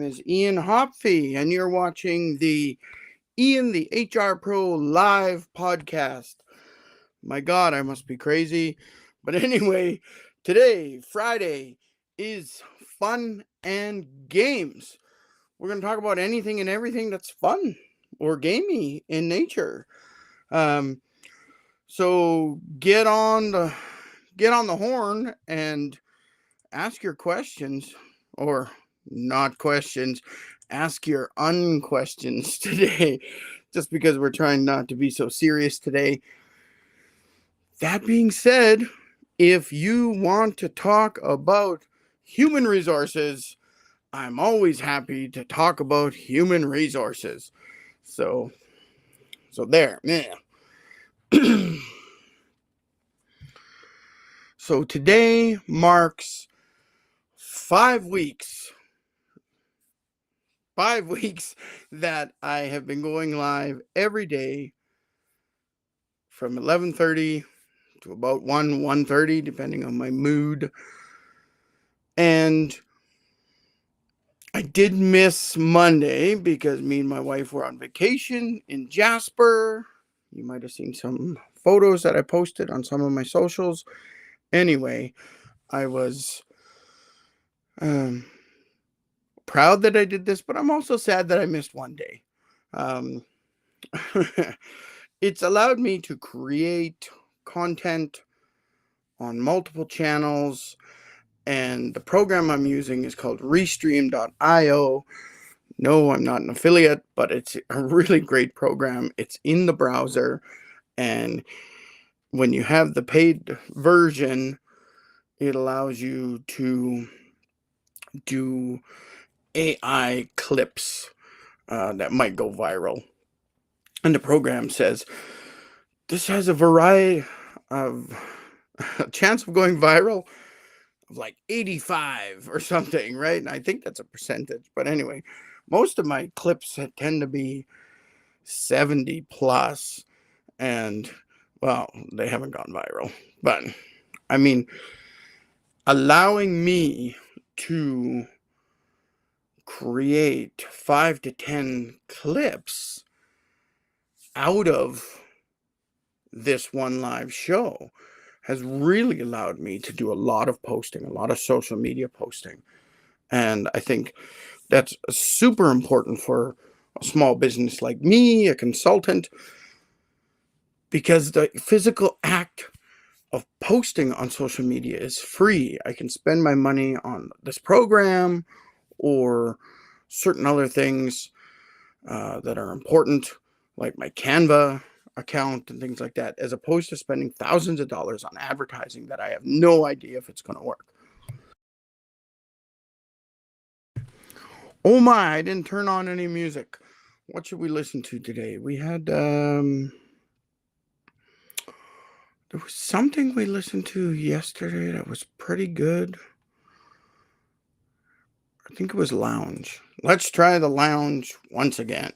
is Ian Hopfe, and you're watching the IanTheHRPro live podcast. My God, I must be crazy. But anyway, today, Friday, is fun and games. We're going to talk about anything and everything that's fun or gamey in nature. So get on the horn and ask your questions, or not questions, ask your unquestions today, just because we're trying not to be so serious today. That being said, if you want to talk about human resources, I'm always happy to talk about human resources. So there, yeah. So today marks 5 weeks that I have been going live every day from 11:30 to about 1:30, depending on my mood. And I did miss Monday because me and my wife were on vacation in Jasper. You might have seen some photos that I posted on some of my socials. Anyway, I was proud that I did this, but I'm also sad that I missed one day. It's allowed me to create content on multiple channels, and the program I'm using is called Restream.io. No, I'm not an affiliate, but it's a really great program. It's in the browser, and when you have the paid version, it allows you to do AI clips that might go viral. And the program says this has a variety of a chance of going viral of like 85 or something, right? And I think that's a percentage. But anyway, most of my clips tend to be 70 plus, and well, they haven't gone viral. But I mean, allowing me to create 5 to 10 clips out of this one live show has really allowed me to do a lot of posting, a lot of social media posting. And I think that's super important for a small business like me, a consultant, because the physical act of posting on social media is free. I can spend my money on this program or certain other things that are important, like my Canva account and things like that, as opposed to spending thousands of dollars on advertising that I have no idea if it's going to work. Oh my, I didn't turn on any music. What should we listen to today? We had there was something we listened to yesterday that was pretty good. I think it was Lounge. Let's try the Lounge once again.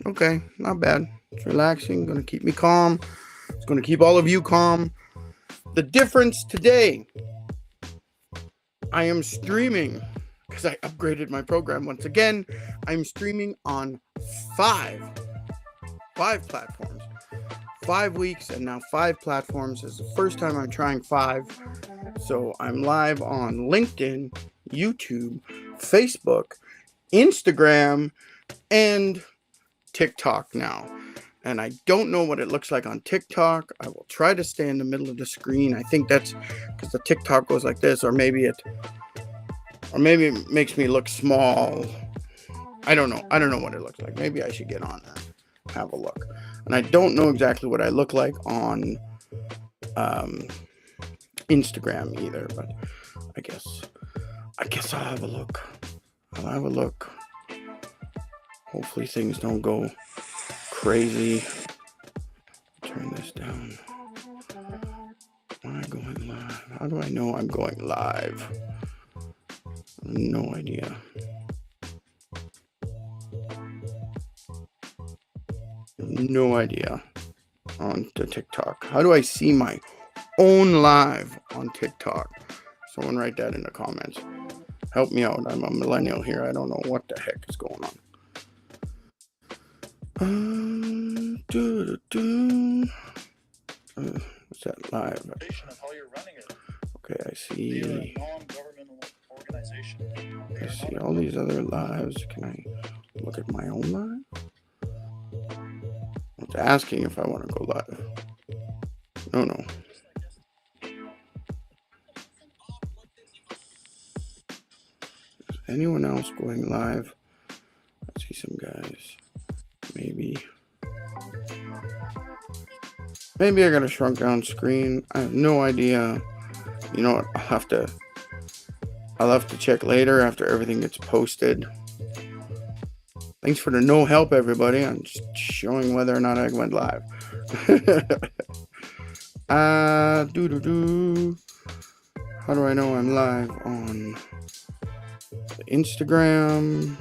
Okay, not bad. It's relaxing, going to keep me calm. It's going to keep all of you calm. The difference today, I am streaming, because I upgraded my program once again. I'm streaming on 5 platforms. 5 weeks and now 5 platforms. This is the first time I'm trying 5. So I'm live on LinkedIn, YouTube, Facebook, Instagram, and TikTok now. And I don't know what it looks like on TikTok. I will try to stay in the middle of the screen. I think that's because the TikTok goes like this, or maybe it makes me look small. I don't know what it looks like. Maybe I should get on and have a look. And I don't know exactly what I look like on Instagram either, but I guess I'll have a look. Hopefully things don't go crazy. Turn this down. Am I going live? How do I know I'm going live? No idea. No idea on the TikTok. How do I see my own live on TikTok. Someone write that in the comments. Help me out. I'm a millennial here. I don't know what the heck is going on. What's that live? Okay, I see. I see all these other lives. Can I look at my own live? It's asking if I want to go live. No. Is anyone else going live? I see some guys. Maybe I got a shrunk down screen. I have no idea. You know what? I'll have to check later after everything gets posted. Thanks for the no help, everybody. I'm just showing whether or not I went live. How do I know I'm live on Instagram?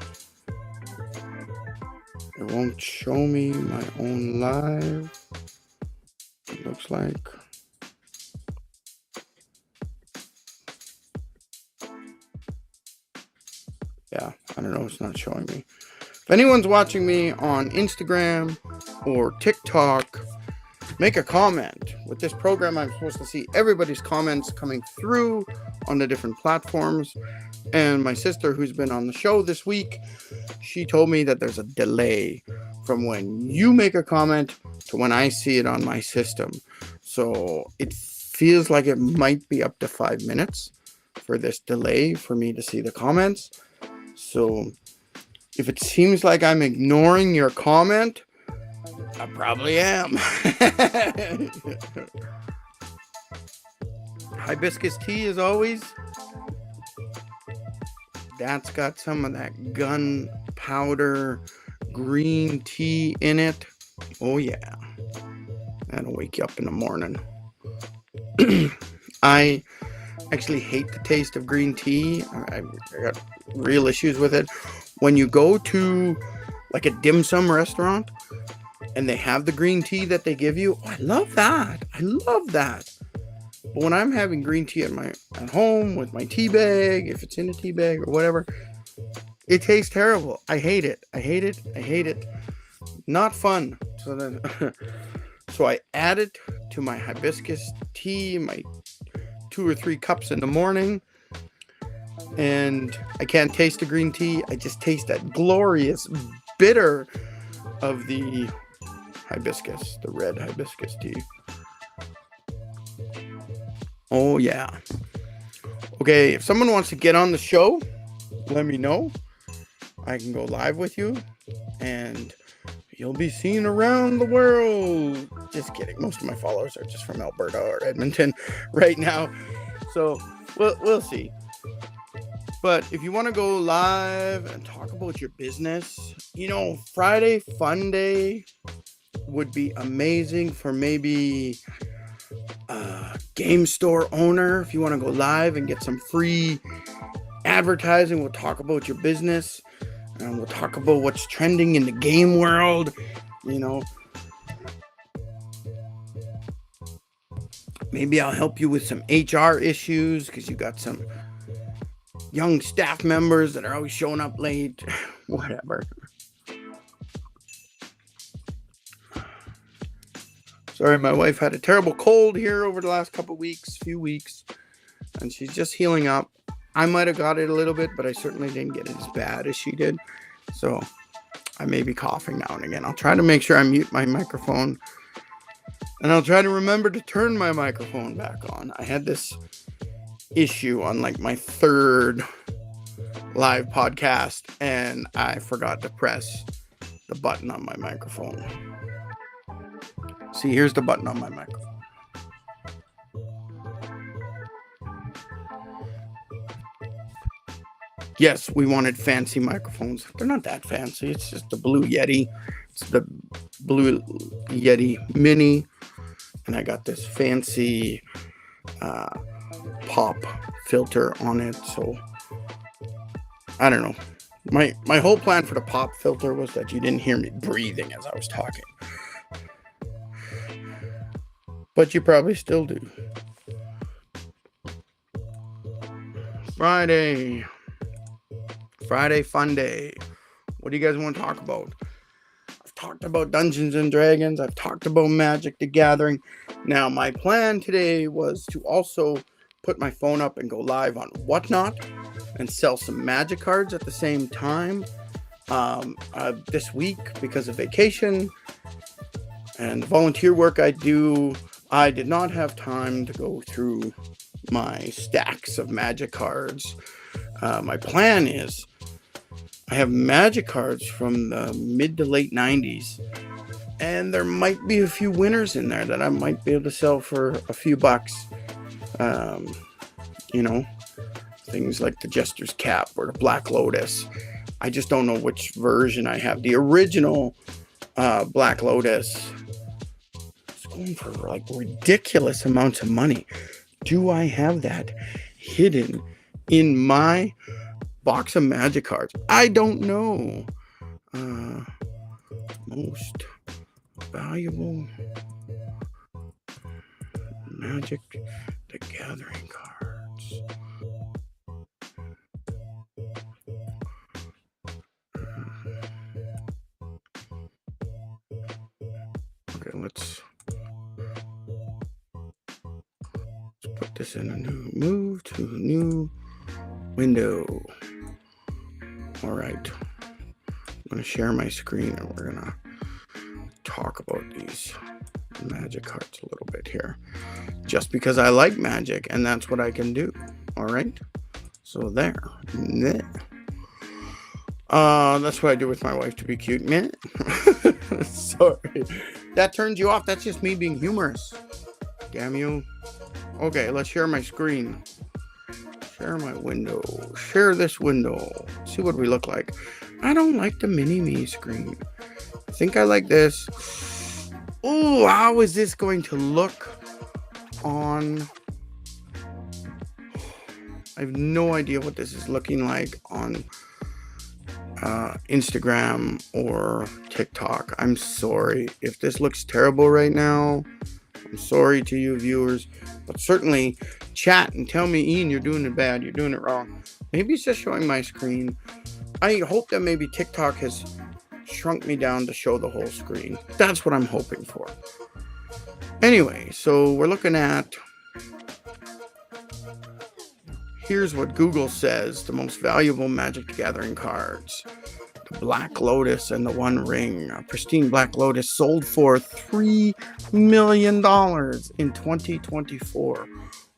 It won't show me my own live. It looks like. Yeah, I don't know. It's not showing me. If anyone's watching me on Instagram or TikTok, make a comment. With this program, I'm supposed to see everybody's comments coming through on the different platforms. And my sister, who's been on the show this week, she told me that there's a delay from when you make a comment to when I see it on my system. So it feels like it might be up to 5 minutes for this delay for me to see the comments. So if it seems like I'm ignoring your comment, I probably am. Hibiscus tea, as always. That's got some of that gunpowder green tea in it. Oh yeah, that'll wake you up in the morning. I actually hate the taste of green tea. I got real issues with it. When you go to like a dim sum restaurant and they have the green tea that they give you, I love that. But when I'm having green tea at home with my tea bag, if it's in a tea bag or whatever, it tastes terrible. I hate it. Not fun. So I add it to my hibiscus tea, my 2 or 3 cups in the morning, and I can't taste the green tea. I just taste that glorious bitter of the hibiscus, the red hibiscus tea. Oh yeah. Okay, if someone wants to get on the show, let me know. I can go live with you and you'll be seen around the world. Just kidding. Most of my followers are just from Alberta or Edmonton right now. So we'll see. But if you want to go live and talk about your business, Friday Fun Day would be amazing for maybe a game store owner. If you want to go live and get some free advertising, we'll talk about your business and we'll talk about what's trending in the game world. Maybe I'll help you with some HR issues because you got some young staff members that are always showing up late. Whatever. Sorry, my wife had a terrible cold here over the last few weeks, and she's just healing up. I might have got it a little bit, but I certainly didn't get it as bad as she did. So I may be coughing now and again. I'll try to make sure I mute my microphone, and I'll try to remember to turn my microphone back on. I had this issue on like my 3rd live podcast, and I forgot to press the button on my microphone. See, here's the button on my microphone. Yes, we wanted fancy microphones. They're not that fancy. It's just the Blue Yeti. It's the Blue Yeti Mini. And I got this fancy pop filter on it. So, I don't know. My whole plan for the pop filter was that you didn't hear me breathing as I was talking. But you probably still do. Friday fun day. What do you guys want to talk about? I've talked about Dungeons and Dragons. I've talked about Magic the Gathering. Now, my plan today was to also put my phone up and go live on Whatnot and sell some Magic cards at the same time. This week, because of vacation and the volunteer work I do, I did not have time to go through my stacks of Magic cards. My plan is I have Magic cards from the mid to late 90s, and there might be a few winners in there that I might be able to sell for a few bucks. Things like the Jester's Cap or the Black Lotus. I just don't know which version I have. The original Black Lotus is going for like ridiculous amounts of money. Do I have that hidden in my box of Magic cards? I don't know. Most valuable Magic the Gathering cards. Okay, let's put this in a move to a new window. All right, I'm going to share my screen and we're going to talk about these Magic cards a little bit here, just because I like Magic and that's what I can do. All right, so there. That's what I do with my wife to be cute. Sorry, that turns you off. That's just me being humorous. Damn you. Okay, let's share my screen. Share my window. Share this window. See what we look like. I don't like the mini-me screen. I think I like this. Oh, how is this going to look on... I have no idea what this is looking like on Instagram or TikTok. I'm sorry. If this looks terrible right now, I'm sorry to you viewers. But certainly chat and tell me, Ian, you're doing it bad. You're doing it wrong. Maybe it's just showing my screen. I hope that maybe TikTok has shrunk me down to show the whole screen. That's what I'm hoping for. Anyway, so we're looking at... Here's what Google says, the most valuable Magic the Gathering cards. The Black Lotus and the One Ring. A pristine Black Lotus sold for $3 million in 2024.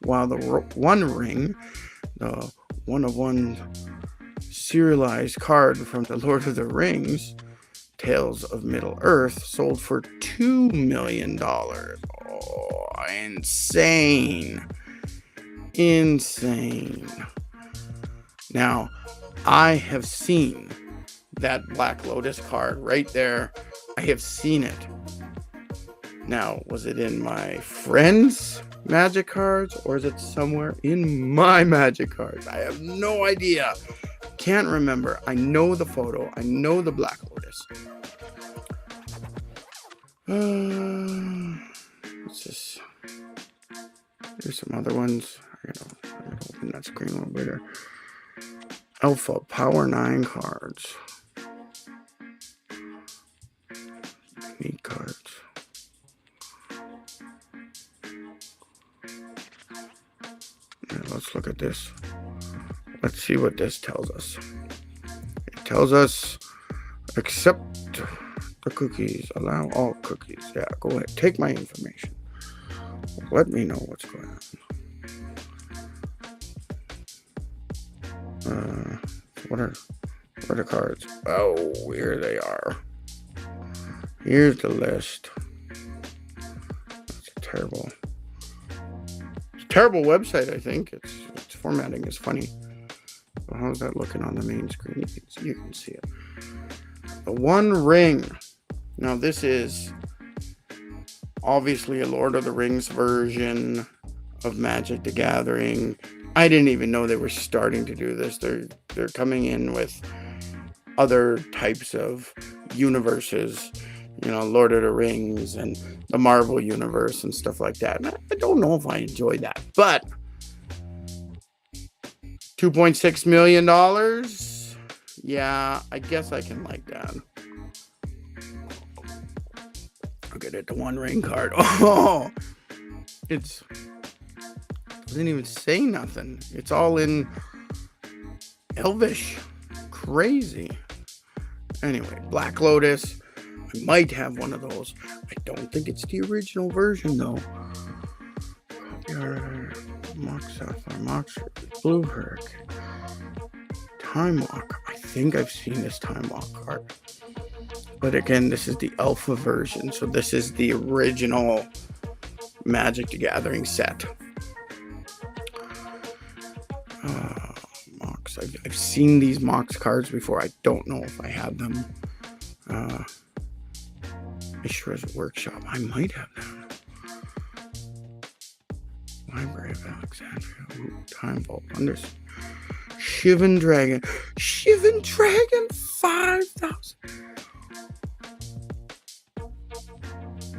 While the One Ring, the one-of-one serialized card from the Lord of the Rings, Tales of Middle-earth, sold for $2 million. Oh, insane. Insane. Now, I have seen that Black Lotus card right there. I have seen it. Now, was it in my friend's Magic cards or is it somewhere in my Magic cards? I have no idea. Can't remember. I know the photo. I know the Black Lotus. What's this? There's some other ones. I gotta open that screen a little bigger. Alpha Power 9 cards. Neat cards. Yeah, let's look at this. Let's see what this tells us. It tells us accept the cookies. Allow all cookies. Yeah, go ahead. Take my information. Let me know what's going on. What are the cards? Oh, here they are. Here's the list. That's a terrible website, I think. Its formatting is funny. So how's that looking on the main screen? You can see it. The One Ring. Now this is obviously a Lord of the Rings version of Magic the Gathering. I didn't even know they were starting to do this. They're coming in with other types of universes, Lord of the Rings and the Marvel universe and stuff like that. And I don't know if I enjoy that, but $2.6 million. Yeah, I guess I can like that. Look at it, the One Ring card. Oh, it's doesn't even say nothing. It's all in Elvish. Crazy. Anyway, Black Lotus. I might have one of those. I don't think it's the original version though. Mox Sapphire, Mox Blue Hurricane, Time Walk. I think I've seen this Time Walk card. But again, this is the alpha version, so this is the original Magic the Gathering set. Mox. I've seen these Mox cards before. I don't know if I have them. Mishra's Workshop. I might have them. Library of Alexandria. Ooh, Time Vault. Shivan Dragon. Shivan Dragon 5,000.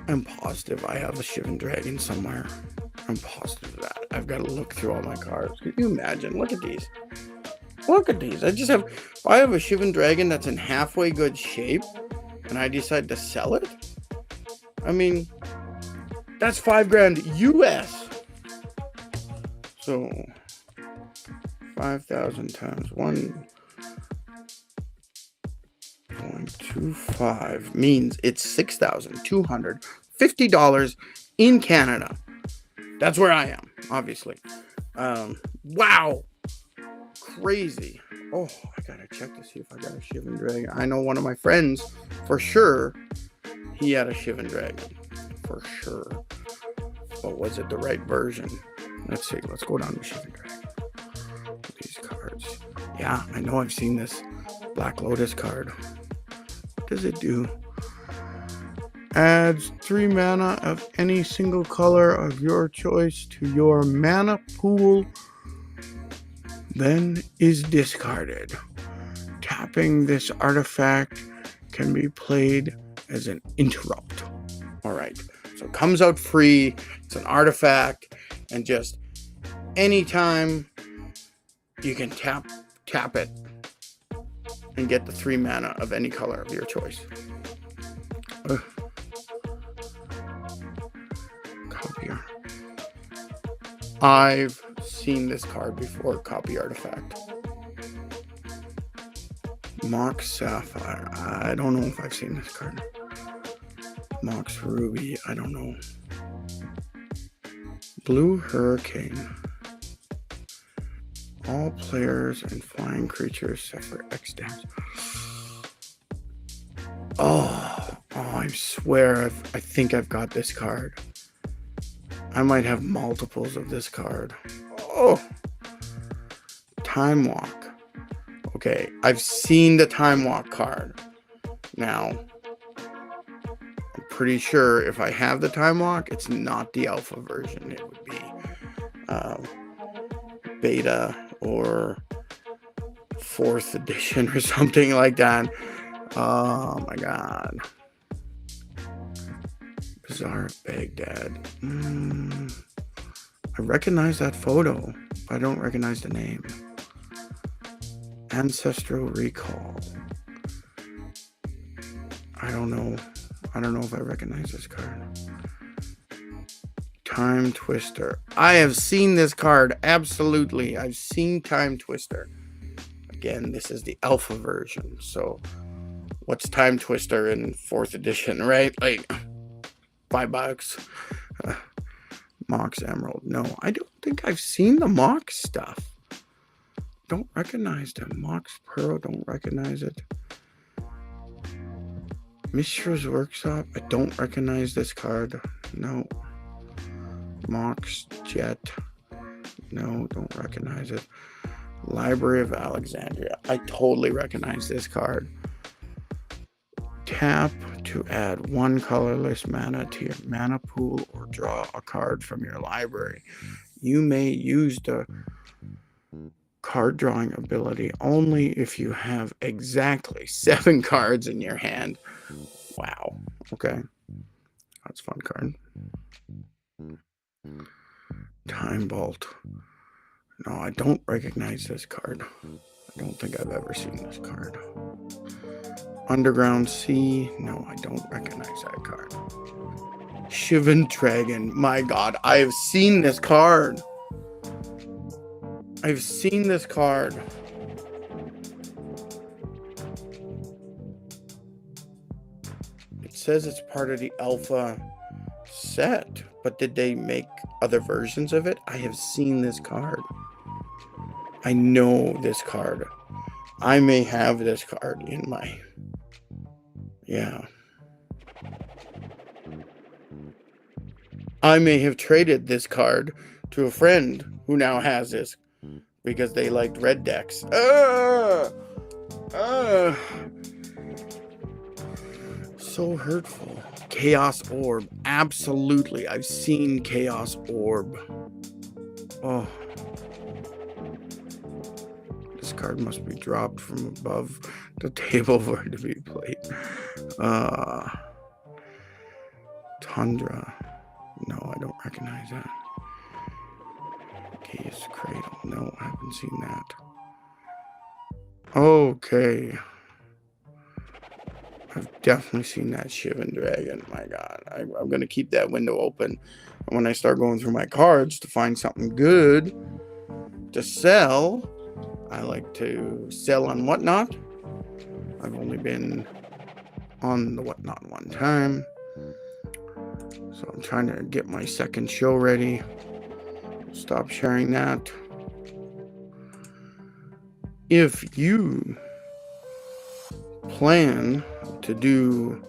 I'm positive I have a Shivan Dragon somewhere. I'm positive of that. I've got to look through all my cards. Can you imagine? Look at these. Look at these. If I have a Shivan Dragon that's in halfway good shape and I decide to sell it, I mean, that's $5,000 US. So 5,000 times 1.25 means it's $6,250 in Canada. That's where I am, obviously. Wow. Crazy. Oh, I gotta check to see if I got a Shivan Dragon. I know one of my friends, for sure, he had a Shivan Dragon. For sure. But was it the right version? Let's see. Let's go down to Shivan Dragon. These cards. Yeah, I know I've seen this Black Lotus card. What does it do? Adds 3 mana of any single color of your choice to your mana pool, then is discarded. Tapping this artifact can be played as an interrupt. Alright, so it comes out free, it's an artifact, and just anytime you can tap it and get the 3 mana of any color of your choice. Copy art. I've seen this card before, Copy Artifact. Mox Sapphire. I don't know if I've seen this card. Mox Ruby. I don't know. Blue Hurricane. All players and flying creatures suffer X damage. Oh, I swear I think I've got this card. I might have multiples of this card. Oh, Time Walk. Okay, I've seen the Time Walk card. Now, I'm pretty sure if I have the Time Walk, it's not the alpha version. It would be beta or 4th edition or something like that. Oh my god. Bizarre Baghdad. I recognize that photo, but I don't recognize the name. Ancestral Recall. I don't know if I recognize this card. Time Twister. I have seen this card. Absolutely. I've seen Time Twister. Again, this is the alpha version. So what's Time Twister in 4th edition, right? Like $5. Mox Emerald. No, I don't think I've seen the Mox stuff. Don't recognize them. Mox Pearl. Don't recognize it. Mishra's Workshop. I don't recognize this card. No. Mox Jet. No, don't recognize it. Library of Alexandria. I totally recognize this card. Tap to add 1 colorless mana to your mana pool or draw a card from your library. You may use the card drawing ability only if you have exactly 7 cards in your hand. Wow. Okay. That's a fun card. Time Vault. No, I don't recognize this card. I don't think I've ever seen this card. Underground Sea. No, I don't recognize that card. Shivan Dragon. My God, I have seen this card. I've seen this card. It says it's part of the alpha set, but did they make other versions of it? I have seen this card. I know this card. I may have this card in my... Yeah. I may have traded this card to a friend who now has this because they liked red decks. So hurtful. Chaos Orb. Absolutely. I've seen Chaos Orb. Oh. This card must be dropped from above the table for it to be played. Tundra. No, I don't recognize that. Chaos Cradle. No, I haven't seen that. Okay. I've definitely seen that Shivan Dragon. My God. I'm going to keep that window open. And when I start going through my cards to find something good to sell, I like to sell on Whatnot. I've only been on the Whatnot one time. So I'm trying to get my second show ready. Stop sharing that. If you plan to do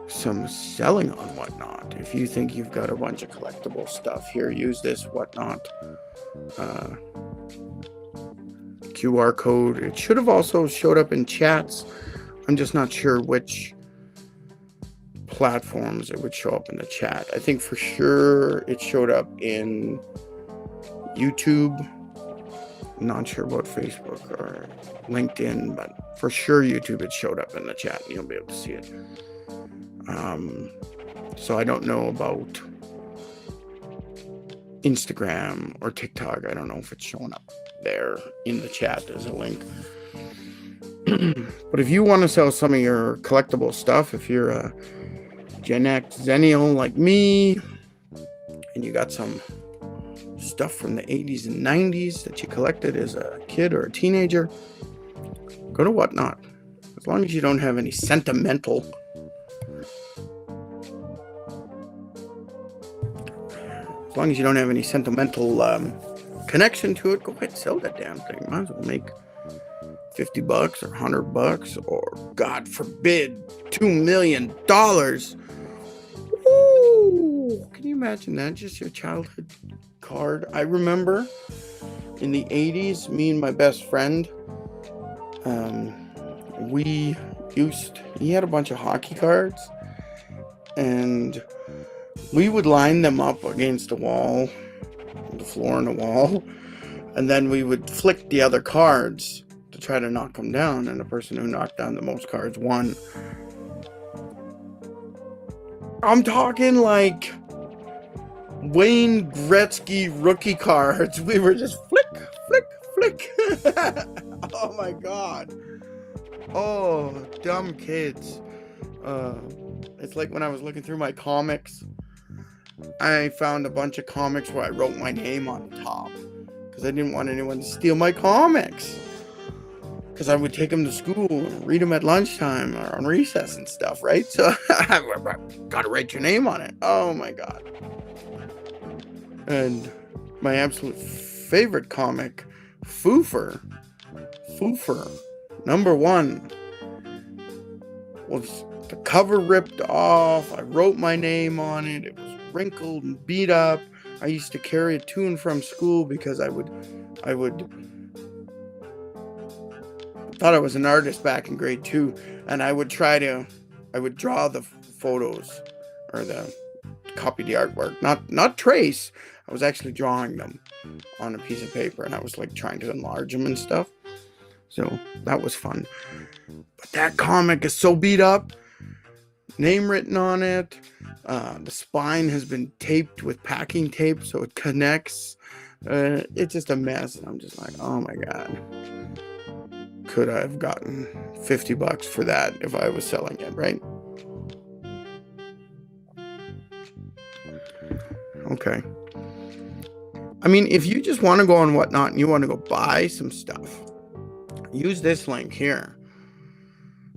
some selling on Whatnot, if you think you've got a bunch of collectible stuff here, use this Whatnot QR code. It should have also showed up in chats. I'm just not sure which platforms it would show up in the chat. I think for sure it showed up in YouTube. I'm not sure about Facebook or LinkedIn, but for sure YouTube it showed up in the chat and you'll be able to see it. So I don't know about Instagram or TikTok. I don't know if it's showing up there in the chat as a link. But if you want to sell some of your collectible stuff, if you're a Gen X Zennial like me, and you got some stuff from the 80s and 90s that you collected as a kid or a teenager, go to Whatnot. As long as you don't have any sentimental connection to it, go ahead and sell that damn thing. Might as well make $50 or $100 or, God forbid, $2 million. Woo! Can you imagine that? Just your childhood card. I remember in the 80s, me and my best friend, he had a bunch of hockey cards, and we would line them up against the wall, the floor and the wall, and then we would flick the other cards to try to knock them down, and the person who knocked down the most cards won. I'm talking like Wayne Gretzky rookie cards. We were just flick, flick, flick. Oh my God. Oh, dumb kids. It's like when I was looking through my comics, I found a bunch of comics where I wrote my name on the top because I didn't want anyone to steal my comics. Because I would take them to school and read them at lunchtime or on recess and stuff, right? So I got to write your name on it. Oh my God. And my absolute favorite comic, Foofer, #1, was the cover ripped off. I wrote my name on it. It was wrinkled and beat up. I used to carry it to and from school because I thought I was an artist back in grade 2, and I would draw the photos or copy the artwork, not trace. I was actually drawing them on a piece of paper, and I was like trying to enlarge them and stuff. So that was fun. But that comic is so beat up. Name written on it. The spine has been taped with packing tape so it connects. It's just a mess, and I'm just like, oh my god. Could I have gotten $50 for that if I was selling it, right? Okay. I mean, if you just want to go on Whatnot and you want to go buy some stuff, use this link here.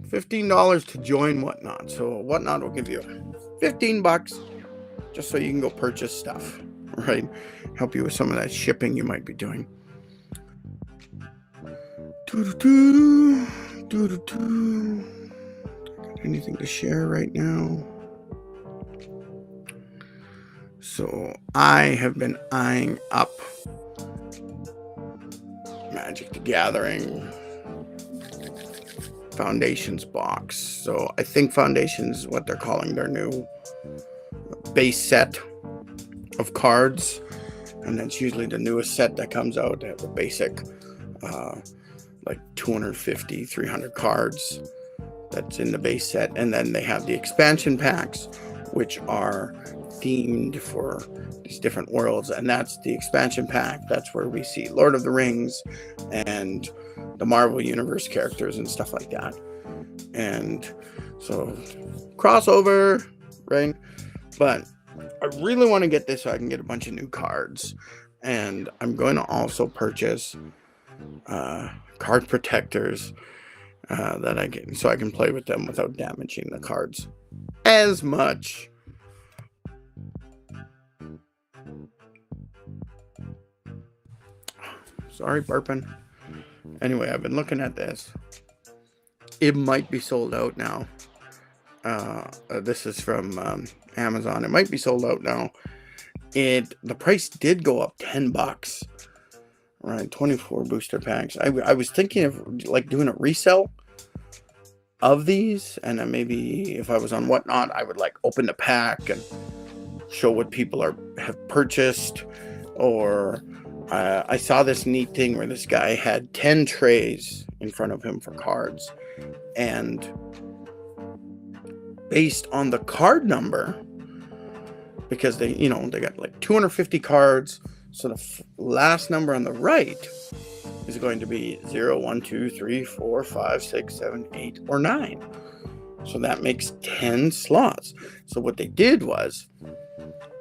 $15 to join Whatnot. So Whatnot will give you $15 just so you can go purchase stuff, right? Help you with some of that shipping you might be doing. Anything to share right now? So I have been eyeing up Magic the Gathering Foundations box. So I think Foundations is what they're calling their new base set of cards, and that's usually the newest set that comes out. They have the basic like 250, 300 cards that's in the base set, and then they have the expansion packs, which are themed for these different worlds, and that's the expansion pack. That's where we see Lord of the Rings and the Marvel Universe characters and stuff like that. And so crossover, right? But I really want to get this so I can get a bunch of new cards, and I'm going to also purchase card protectors that I can, so I can play with them without damaging the cards as much. Sorry, burping. Anyway, I've been looking at this. It might be sold out now. This is from Amazon. It might be sold out now. The price did go up $10. Right, 24 booster packs. I was thinking of like doing a resell of these, and then maybe if I was on Whatnot, I would like open the pack and show what people have purchased. Or I saw this neat thing where this guy had 10 trays in front of him for cards, and based on the card number, because they got like 250 cards. So the last number on the right is going to be 0, 1, 2, 3, 4, 5, 6, 7, 8, or 9. So that makes 10 slots. So what they did was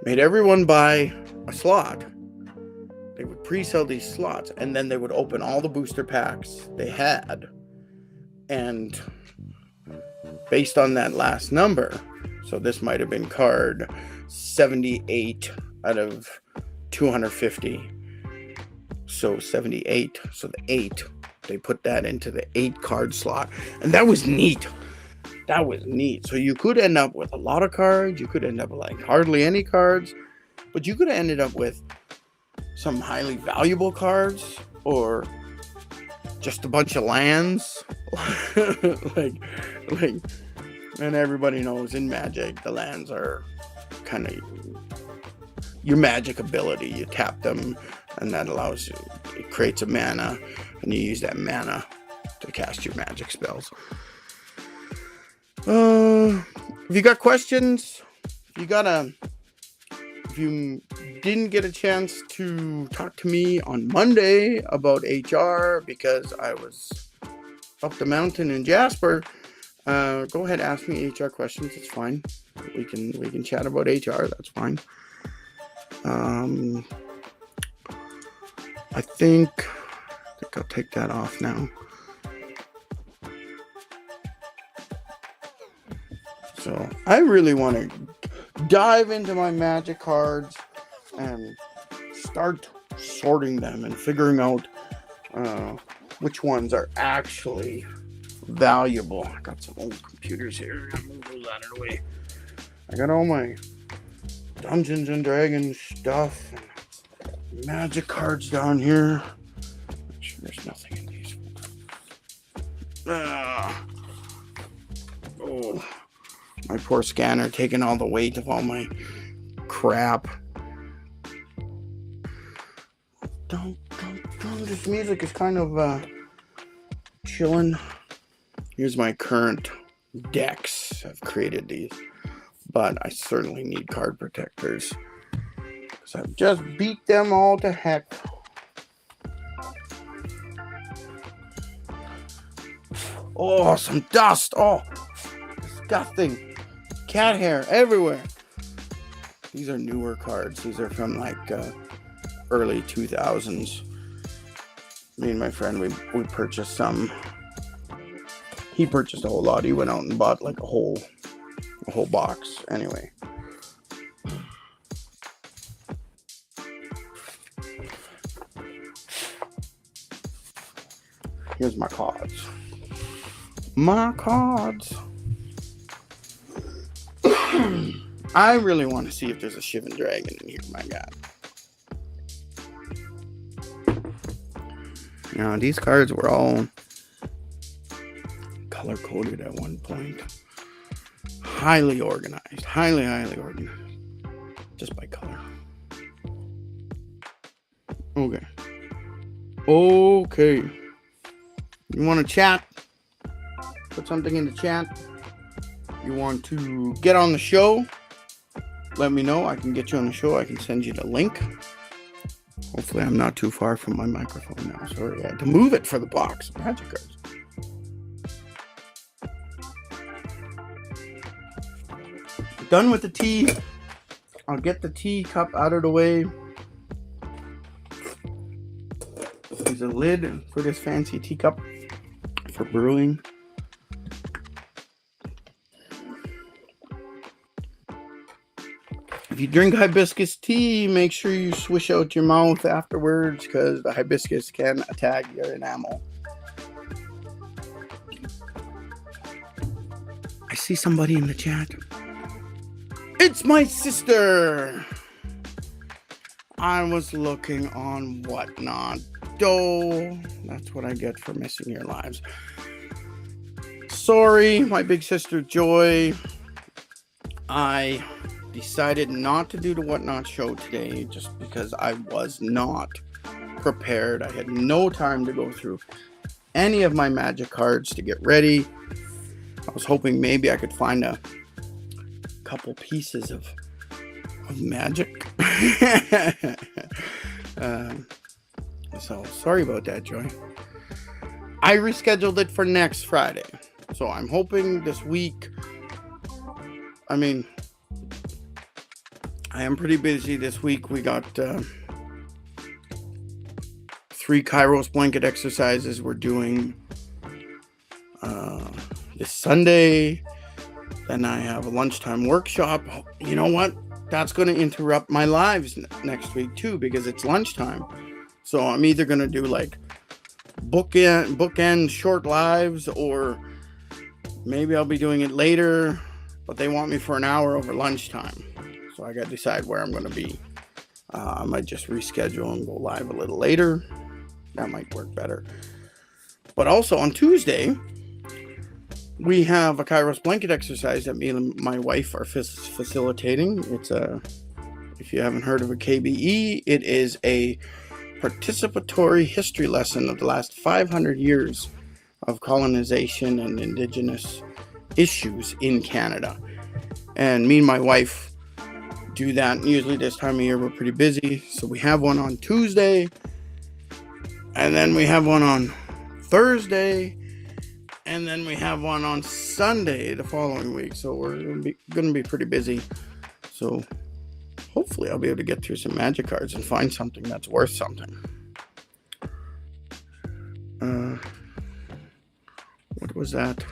made everyone buy a slot. They would pre-sell these slots, and then they would open all the booster packs they had. And based on that last number, so this might have been card 78 out of 250. So 78. So the 8, they put that into the 8 card slot. And that was neat. That was neat. So you could end up with a lot of cards. You could end up with like hardly any cards. But you could have ended up with some highly valuable cards, or just a bunch of lands. like and everybody knows in Magic, the lands are kind of your magic ability. You tap them, and that allows you, it creates a mana, and you use that mana to cast your magic spells. If you got questions, if you didn't get a chance to talk to me on Monday about HR because I was up the mountain in Jasper, go ahead, ask me HR questions. It's fine. We can chat about HR. That's fine. I think I'll take that off now. So I really want to dive into my Magic cards and start sorting them and figuring out which ones are actually valuable. I got some old computers here. I'm gonna move that out of the way. I got all my Dungeons and Dragons stuff and Magic cards down here. Make sure there's nothing in these. Oh, my poor scanner taking all the weight of all my crap. This music is kind of chilling. Here's my current decks. I've created these, but I certainly need card protectors. So I've just beat them all to heck. Oh, some dust. Oh, disgusting. Cat hair everywhere. These are newer cards. These are from like early 2000s. Me and my friend, we purchased some. He purchased a whole lot. He went out and bought like a whole box. Anyway. Here's my cards. My cards. I really want to see if there's a Shivan Dragon in here, my God. Now, these cards were all color-coded at one point. Highly organized. Highly organized. Just by color. Okay. You want to chat? Put something in the chat. You want to get on the show? Let me know. I can get you on the show. I can send you the link. Hopefully I'm not too far from my microphone now. Sorry, I had to move it for the box of magic cards. Done with the tea. I'll get the tea cup out of the way. There's a lid for this fancy teacup for brewing. If you drink hibiscus tea, make sure you swish out your mouth afterwards because the hibiscus can attack your enamel. I see somebody in the chat. It's my sister. I was looking on Whatnot. That's what I get for missing your lives. Sorry, my big sister Joy. I decided not to do the Whatnot show today just because I was not prepared. I had no time to go through any of my magic cards to get ready. I was hoping maybe I could find a couple pieces of magic. So sorry about that, Joy. I rescheduled it for next Friday. So I'm hoping this week. I mean, I am pretty busy this week. We got 3 Kairos blanket exercises we're doing this Sunday. Then I have a lunchtime workshop. You know what? That's going to interrupt my lives next week too because it's lunchtime. So I'm either going to do like bookend short lives or maybe I'll be doing it later, but they want me for an hour over lunchtime. So I got to decide where I'm going to be. I might just reschedule and go live a little later. That might work better. But also on Tuesday, we have a Kairos blanket exercise that me and my wife are facilitating. It's if you haven't heard of a KBE, it is a participatory history lesson of the last 500 years of colonization and indigenous issues in Canada. And me and my wife do that. And usually this time of year we're pretty busy. So we have one on Tuesday. And then we have one on Thursday. And then we have one on Sunday the following week. So we're going to be pretty busy. So hopefully I'll be able to get through some magic cards and find something that's worth something. What was that?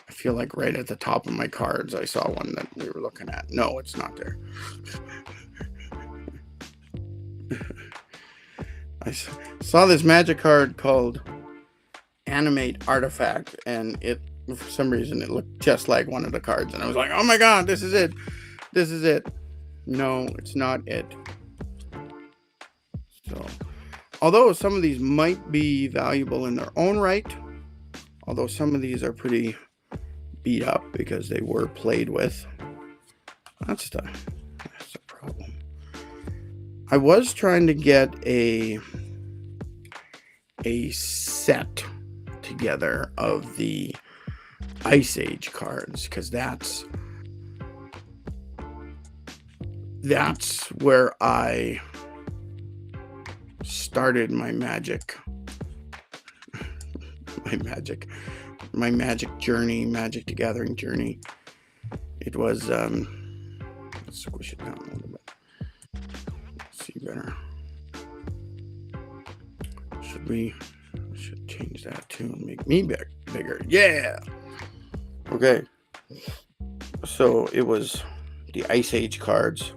I feel like right at the top of my cards I saw one that we were looking at. No, it's not there. I saw this magic card called Animate Artifact, and it, for some reason, it looked just like one of the cards, and I was like, oh my god, this is it. This is it. No, it's not it. So, although some of these might be valuable in their own right, although some of these are pretty beat up because they were played with, that's the problem. I was trying to get a set together of the Ice Age cards, because that's where I started my magic journey, Magic the Gathering journey. It was let's squish it down a little bit. See better. Should change that too and make me bigger. Yeah. Okay. So it was the Ice Age cards,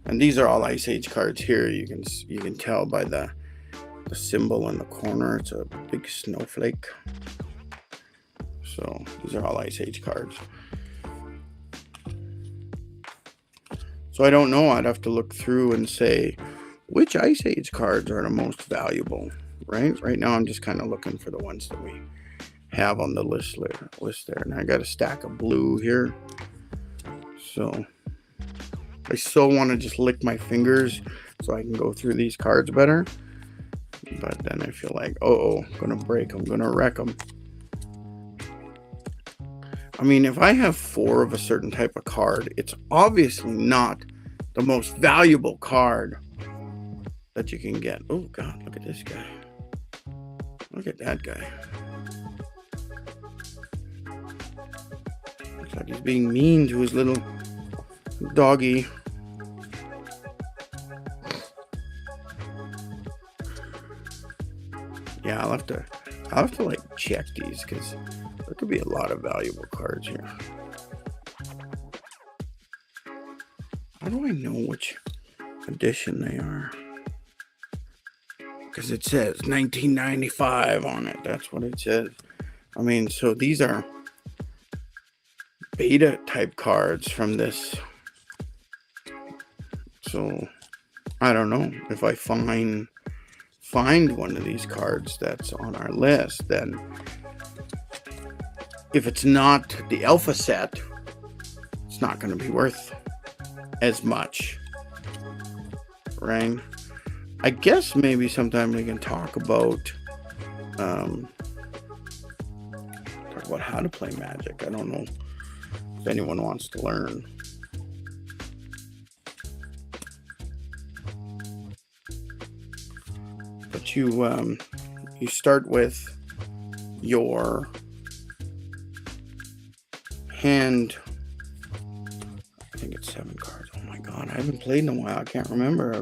and these are all Ice Age cards here. You can tell by the symbol in the corner. It's a big snowflake. So these are all Ice Age cards. So I don't know. I'd have to look through and say which Ice Age cards are the most valuable. Right now I'm just kind of looking for the ones that we have on the list there. And I got a stack of blue here. So I so want to just lick my fingers so I can go through these cards better. But then I feel like, I'm going to break them, I'm going to wreck them. I mean, if I have 4 of a certain type of card, it's obviously not the most valuable card that you can get. Oh, God, look at this guy. Look at that guy. Looks like he's being mean to his little doggy. Yeah, I'll have to like check these, because there could be a lot of valuable cards here. How do I know which edition they are? Because it says 1995 on it. That's what it says. I mean, so these are beta type cards from this. So I don't know if I find one of these cards that's on our list, then if it's not the alpha set, it's not going to be worth as much, right? I guess maybe sometime we can talk about how to play Magic. I don't know if anyone wants to learn. But you start with your hand. I think it's 7 cards. Oh my God, I haven't played in a while. I can't remember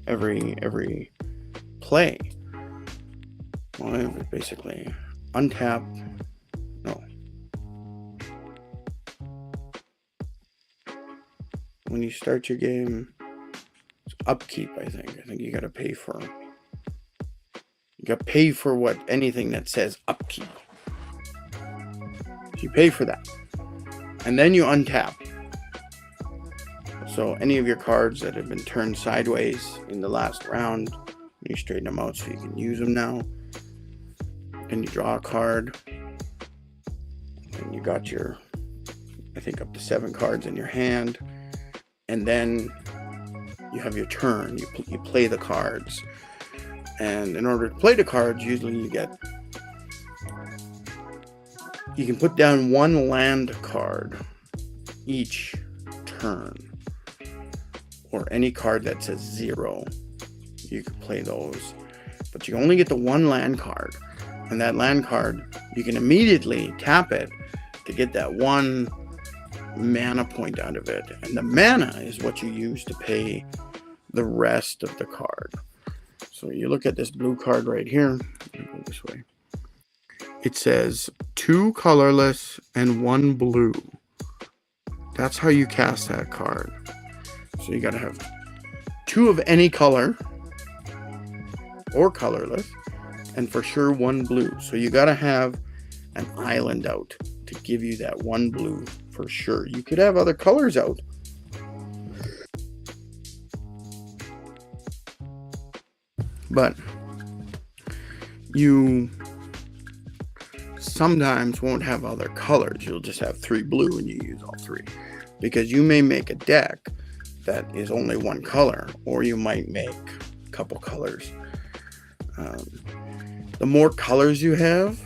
every play. Well, basically untap. No. When you start your game, it's upkeep, I think. I think you gotta pay for anything that says upkeep. You pay for that. And then you untap. So any of your cards that have been turned sideways in the last round, you straighten them out so you can use them now. And you draw a card. And you got your, I think, up to 7 cards in your hand. And then you have your turn. You play the cards. And in order to play the cards, usually you can put down 1 land card each turn. Or any card that says 0. You can play those. But you only get the 1 land card. And that land card, you can immediately tap it to get that 1 mana point out of it. And the mana is what you use to pay the rest of the card. So you look at this blue card right here. Let me go this way. It says 2 colorless and 1 blue. That's how you cast that card. So you gotta have 2 of any color or colorless, and for sure 1 blue. So you gotta have an island out to give you that 1 blue for sure. You could have other colors out. But you sometimes won't have other colors. You'll just have 3 blue and you use all 3. Because you may make a deck that is only 1 color, or you might make a couple colors. The more colors you have,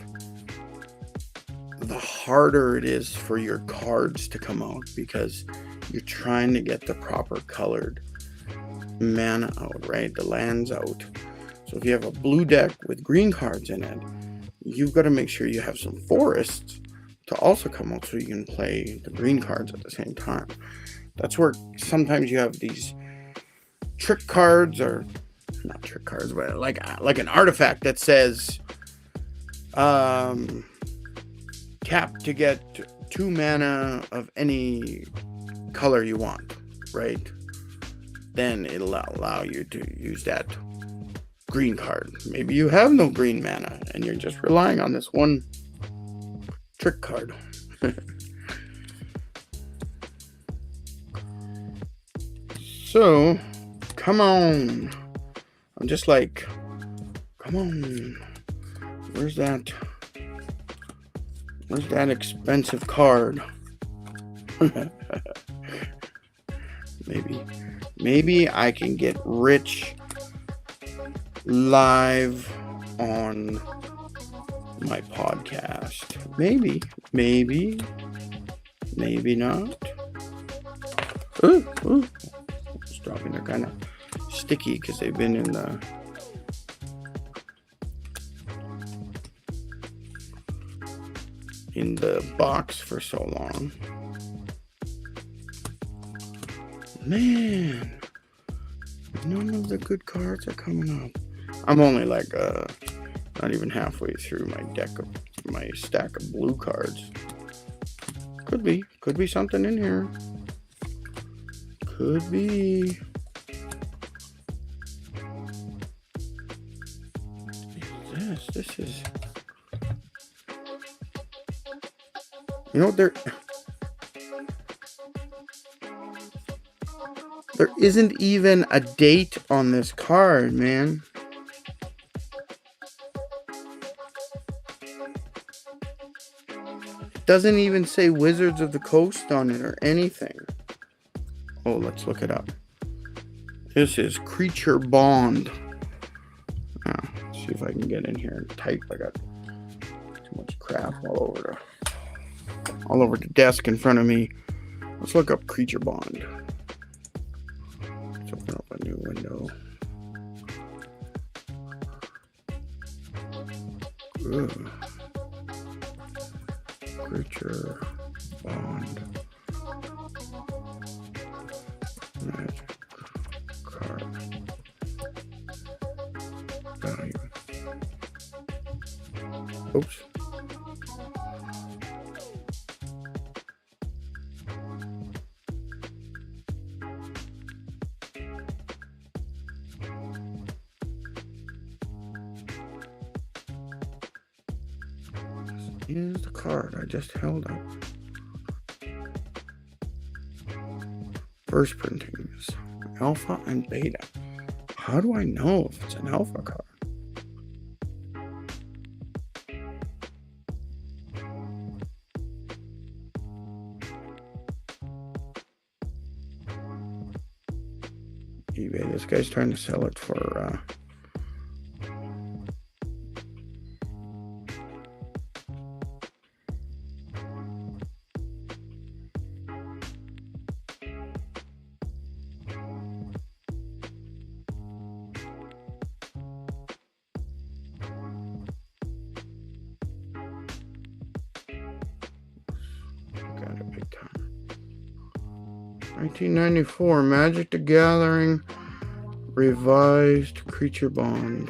the harder it is for your cards to come out, because you're trying to get the proper colored mana out, right? The lands out. So if you have a blue deck with green cards in it, you've got to make sure you have some forests to also come out so you can play the green cards at the same time. That's where sometimes you have these trick cards, or not trick cards, but like an artifact that says cap to get 2 mana of any color you want, right? Then it'll allow you to use that green card. Maybe you have no green mana and you're just relying on this one trick card. So, come on. I'm just like, come on. Where's that expensive card? Maybe I can get rich live on my podcast. Maybe not. Ooh. It's dropping. They're kind of sticky because they've been in the box for so long. Man, none of the good cards are coming up. I'm only like not even halfway through my stack of blue cards. Could be something in here. Could be. This is. You know, there isn't even a date on this card, man. It doesn't even say Wizards of the Coast on it or anything. Oh, let's look it up. This is Creature Bond. Let's see if I can get in here and type. I got too much crap all over the desk in front of me. Let's look up Creature Bond. Let's open up a new window. Ooh. Creature Bond. Magic card. Value. Oops. Here's the card I just held up. First printings, alpha and beta. How do I know if it's an alpha card? eBay. This guy's trying to sell it for got a big time. 1994, Magic the Gathering Revised Creature Bond.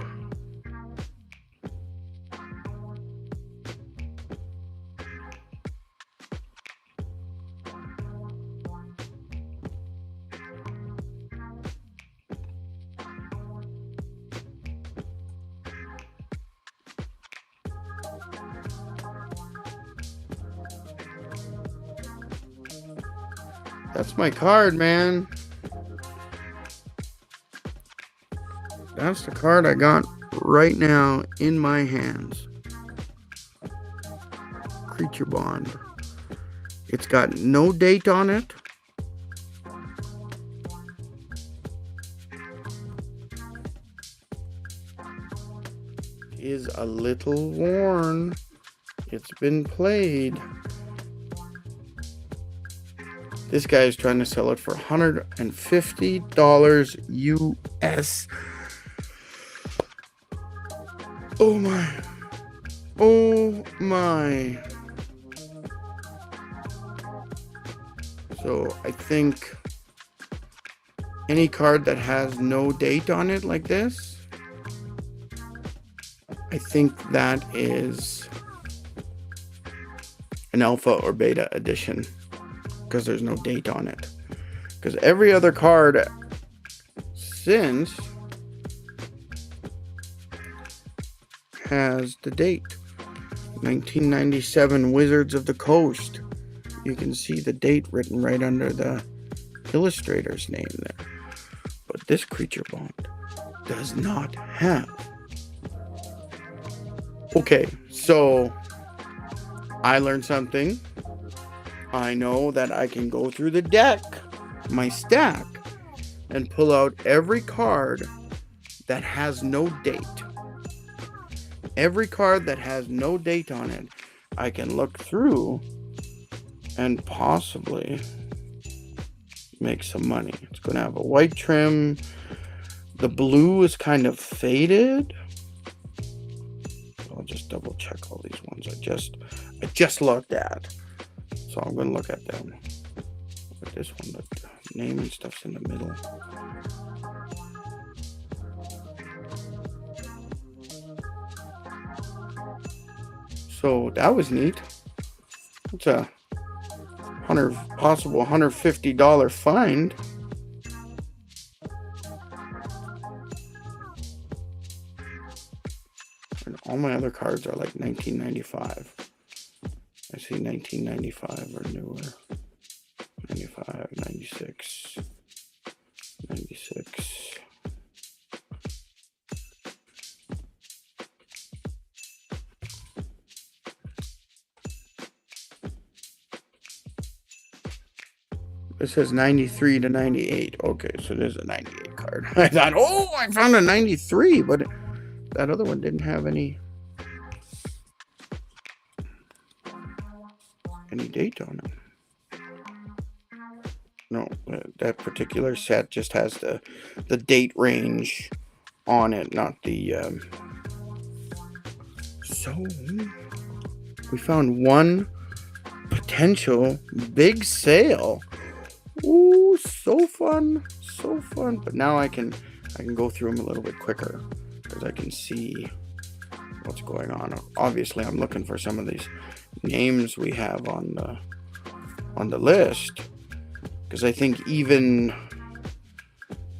That's my card, man. That's the card I got right now in my hands. Creature Bond. It's got no date on it. Is a little worn. It's been played. This guy is trying to sell it for $150 US. Oh my. Oh my. So I think any card that has no date on it like this, I think that is an alpha or beta edition, because there's no date on it. Because every other card since has the date. 1997 Wizards of the Coast. You can see the date written right under the illustrator's name there. But this creature bond does not have. Okay, so I learned something. I know that I can go through the deck, my stack, and pull out every card that has no date. Every card that has no date on it, I can look through and possibly make some money. It's going to have a white trim. The blue is kind of faded. I'll just double check all these ones I just looked at. So I'm going to look at them. Look at this one. The name and stuff's in the middle. So that was neat. It's a possible $150 find. And all my other cards are like 1995. I see 1995 or newer. 95, 96, 96. It says 93 to 98. Okay, so there's a 98 card. I thought, oh, I found a 93, but that other one didn't have any date on it. No, that particular set just has the date range on it, not the... So, we found one potential big sale. Ooh, so fun, so fun. But now I can go through them a little bit quicker because I can see what's going on. Obviously, I'm looking for some of these names we have on the list, because I think even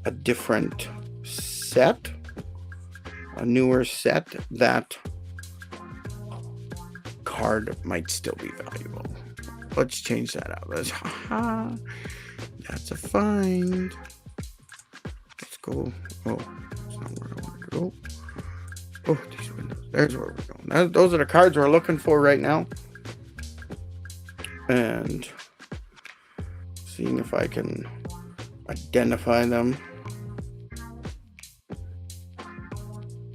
a different set, a newer set, that card might still be valuable. Let's change that up. That's a find. Let's go. Oh, that's not where I want to go. Oh, these windows. There's where we're going. Those are the cards we're looking for right now. And seeing if I can identify them.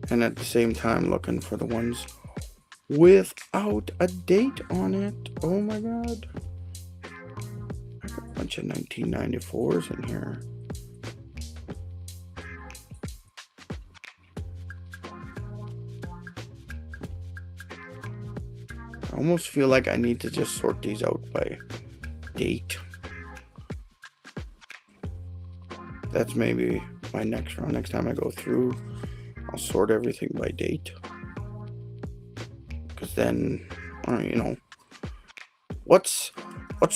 And at the same time looking for the ones without a date on it. Oh my god. I got a bunch of 1994s in here. I almost feel like I need to just sort these out by date. That's maybe my next round. Next time I go through, I'll sort everything by date. Because then, you know, what's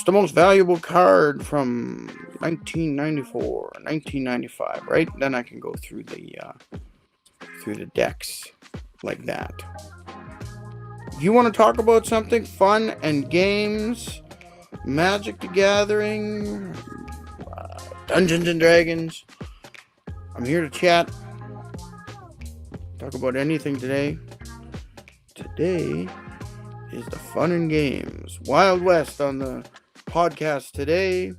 the most valuable card from 1994 or 1995, right? Then I can go through the decks like that. If you want to talk about something fun and games, Magic the Gathering, Dungeons and Dragons, I'm here to chat. Talk about anything today. Today is the fun and games. Wild West on the podcast today.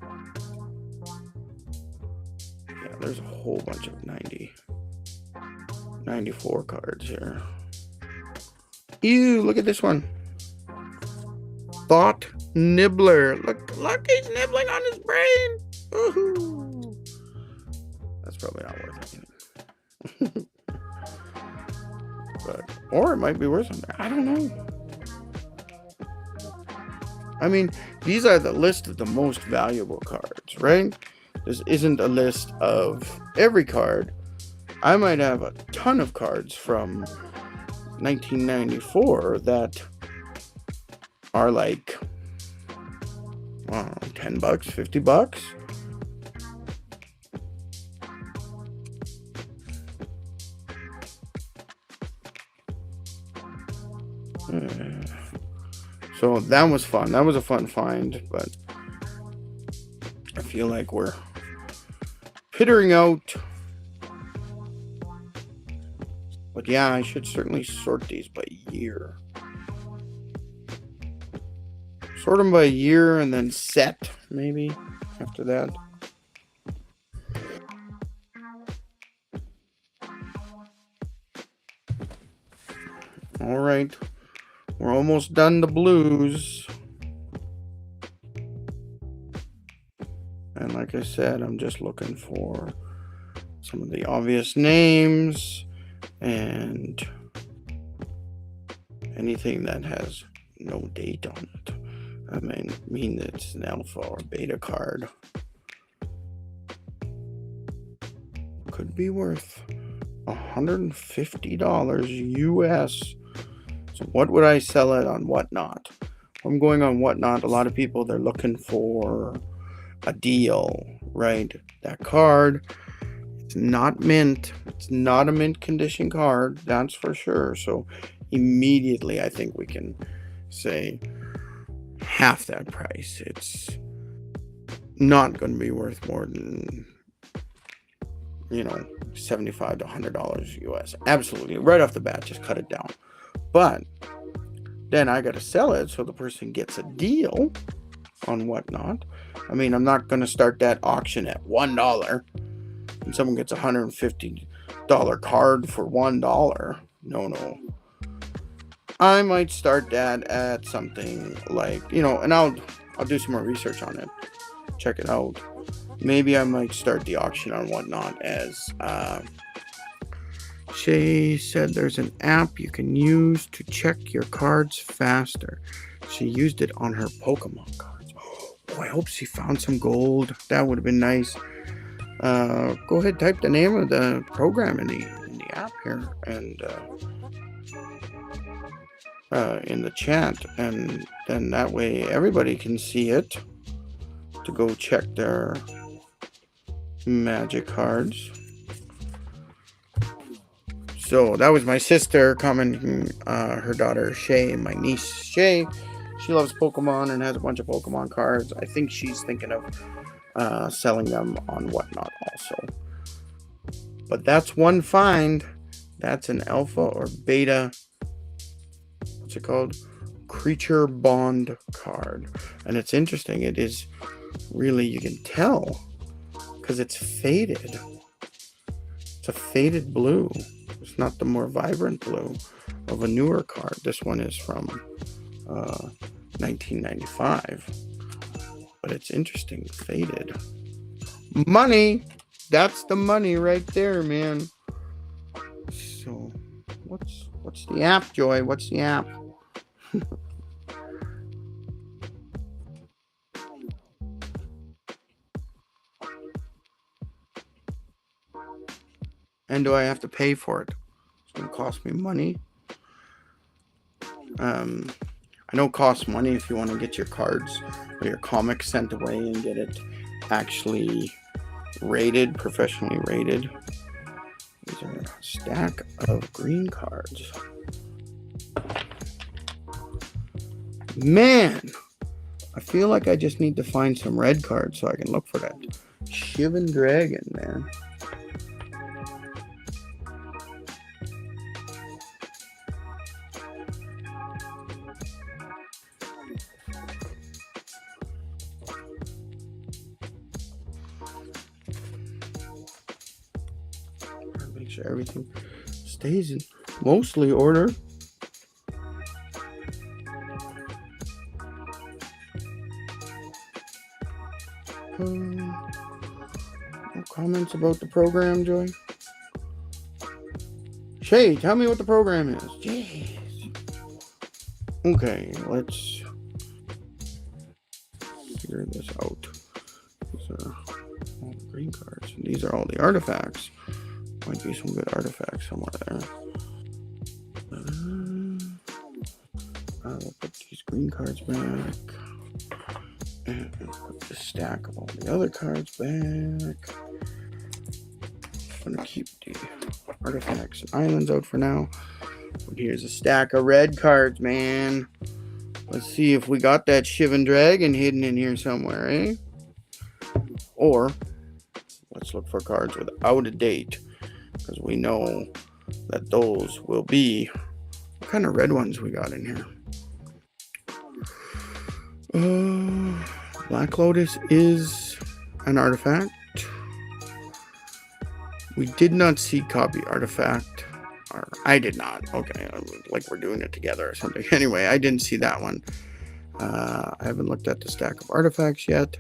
Yeah, there's a whole bunch of 94 cards here. Ew, look at this one. Thought Nibbler. Look, he's nibbling on his brain. Woohoo. That's probably not worth it. Or it might be worth something. I don't know. I mean, these are the list of the most valuable cards, right? This isn't a list of every card. I might have a ton of cards from 1994 that are like, I don't know, $10, $50. So that was fun. That was a fun find, but I feel like we're pittering out. But yeah, I should certainly sort these by year. Sort them by year and then set, maybe, after that. All right. We're almost done the blues. And like I said, I'm just looking for some of the obvious names and anything that has no date on it. I mean it's an alpha or beta card. Could be worth $150 US. So what would I sell it on Whatnot? If I'm going on Whatnot, a lot of people, they're looking for a deal, right? That card, it's not mint. It's not a mint condition card, that's for sure. So immediately I think we can say half that price. It's not going to be worth more than, $75 to $100 US. Absolutely. Right off the bat, just cut it down. But then I got to sell it so the person gets a deal on Whatnot. I mean, I'm not going to start that auction at $1 and someone gets a $150 card for $1. No. I might start that at something like, and I'll do some more research on it. Check it out. Maybe I might start the auction on Whatnot as Shay said there's an app you can use to check your cards faster. She used it on her Pokemon cards. Oh, I hope she found some gold. That would have been nice. Go ahead, type the name of the program in the app here and in the chat, and then that way everybody can see it to go check their magic cards. So that was my sister commenting, her daughter Shay, my niece Shay. She loves Pokemon and has a bunch of Pokemon cards. I think she's thinking of selling them on Whatnot also. But that's one find. That's an alpha or beta. What's it called? Creature Bond card. And it's interesting. It is really, you can tell because it's faded. It's a faded blue. It's not the more vibrant blue of a newer card. This one is from 1995. But it's interesting. Faded. Money! That's the money right there, man. So, what's the app, Joy? What's the app? And do I have to pay for it? It's going to cost me money. I know it costs money if you want to get your cards or your comics sent away and get it actually rated, professionally rated. These are a stack of green cards. Man, I feel like I just need to find some red cards so I can look for that Shivan Dragon, man. Make sure everything stays in mostly order. No comments about the program, Joy? Shay, tell me what the program is. Jeez. Okay, let's figure this out. These are all the green cards. And these are all the artifacts. Might be some good artifacts somewhere there. I'll put these green cards back. And put the stack of all the other cards back. I'm gonna keep the artifacts and islands out for now. But here's a stack of red cards, man. Let's see if we got that Shivan Dragon hidden in here somewhere, eh? Or let's look for cards without a date, because we know that those will be what kind of red ones we got in here. Black Lotus is an artifact. We did not see copy artifact, or I did not. Okay, like we're doing it together or something. Anyway, I didn't see that one. I haven't looked at the stack of artifacts yet.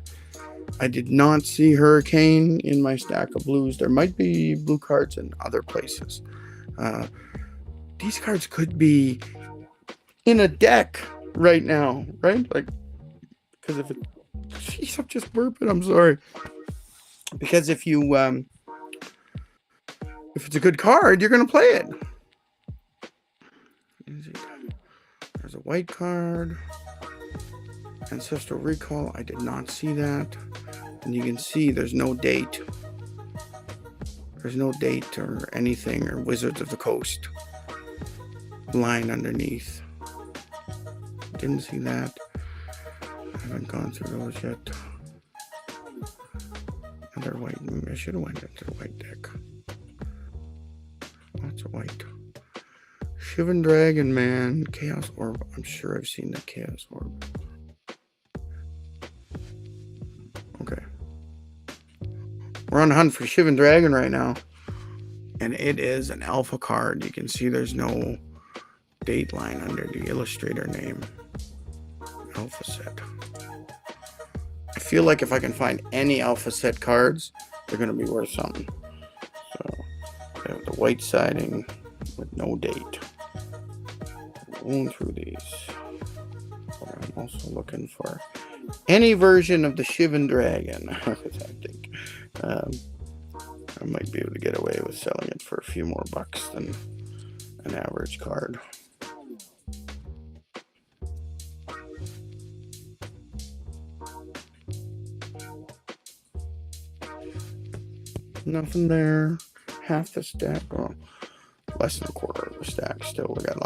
I did not see Hurricane in my stack of blues. There might be blue cards in other places. These cards could be in a deck right now, right? Like, because if it... Jeez, I'm just burping. I'm sorry. Because if you... if it's a good card, you're going to play it. There's a white card. Ancestral Recall. I did not see that. And you can see there's no date. There's no date or anything, or Wizards of the Coast line underneath. Didn't see that. I haven't gone through those yet. Another white. I should have went into the white deck. Lots of white. Shivan Dragon, man. Chaos Orb. I'm sure I've seen the Chaos Orb. Okay. We're on the hunt for Shivan Dragon right now. And it is an alpha card. You can see there's no date line under the illustrator name. Alpha set. I feel like if I can find any alpha set cards, they're going to be worth something. So, I have the white siding with no date. Going through these. But I'm also looking for any version of the Shivan Dragon. I think I might be able to get away with selling it for a few more bucks than an average card. Nothing there. Half the stack. Oh, less than a quarter of the stack. Still, we got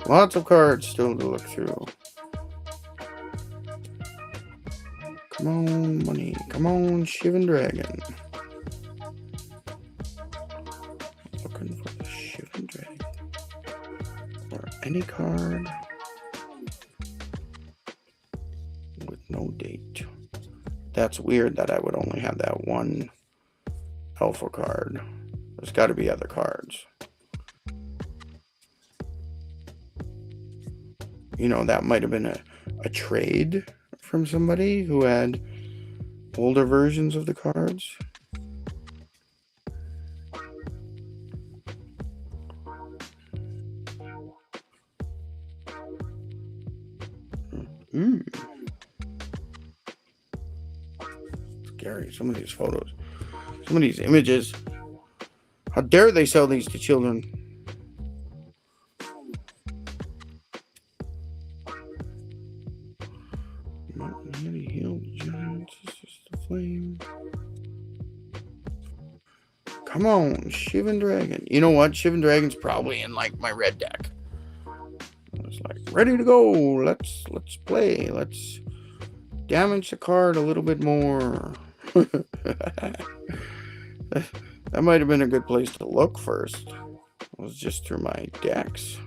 lots of cards still to look through. Come on, money. Come on, Shivan Dragon. Looking for the Shivan Dragon. Or any card with no date. That's weird that I would only have that one alpha card. There's got to be other cards. You know, that might have been a trade from somebody who had older versions of the cards. Scary. Some of these photos. Some of these images. How dare they sell these to children? Many healed giants. It's just a flame. Come on, Shivan Dragon. You know what? Shivan Dragon's probably in like my red deck. It's like ready to go. Let's play. Let's damage the card a little bit more. That might have been a good place to look first. It was just through my decks.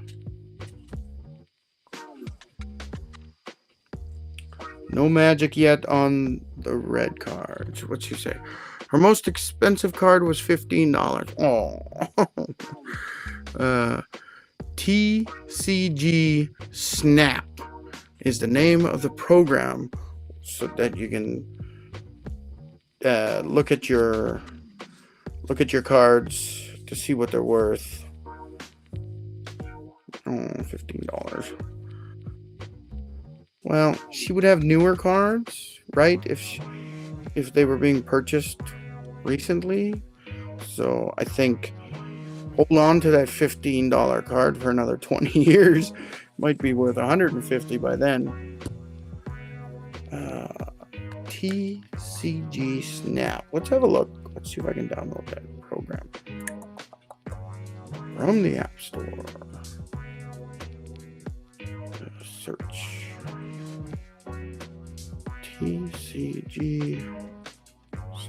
No magic yet on the red cards. What'd she say? Her most expensive card was $15. Oh. TCG Snap is the name of the program, so that you can look at your cards to see what they're worth. Oh, $15. Well, she would have newer cards, right? If they were being purchased recently. So I think hold on to that $15 card for another 20 years. Might be worth $150 by then. TCG Snap. Let's have a look. Let's see if I can download that program from the App Store. Search TCG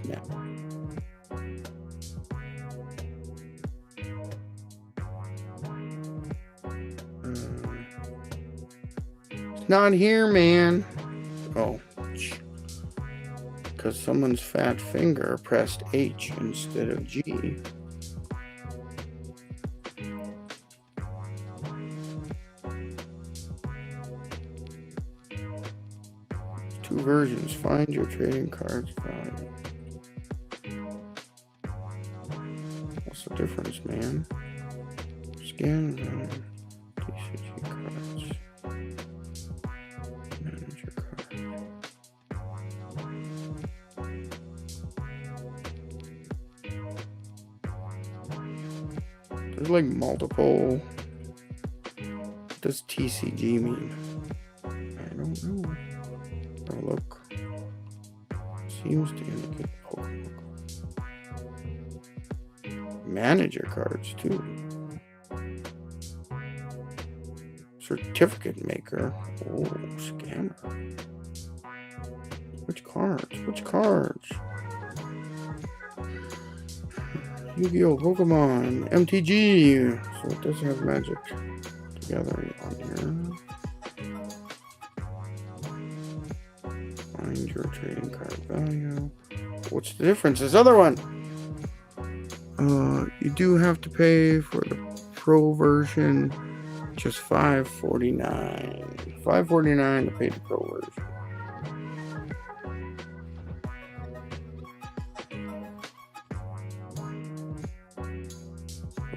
Snap. It's not here, man. Oh, because someone's fat finger pressed H instead of G. Two versions. Find your trading cards value. What's the difference, man? Scan value. TCG cards. Manager cards. There's like multiple. What does TCG mean? I don't know. Oh, look. Seems to indicate manager cards too. Certificate maker. Oh, scammer. Which cards? Yu-Gi-Oh! Pokemon. MTG. So it does have Magic together on here. Find your trading card value. What's the difference? This other one. You do have to pay for the Pro version. Just $5.49. $5.49 to pay the Pro version.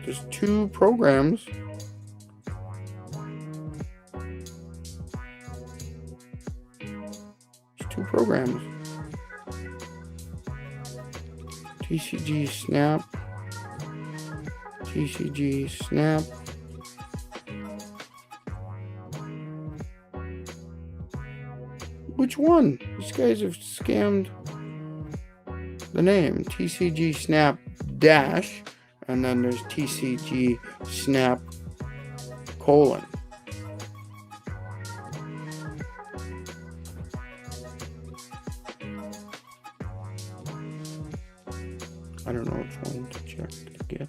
There's two programs. TCG Snap. TCG Snap. Which one? These guys have scammed the name. TCG Snap Dash. And then there's TCG Snap colon. I don't know which one to check to get.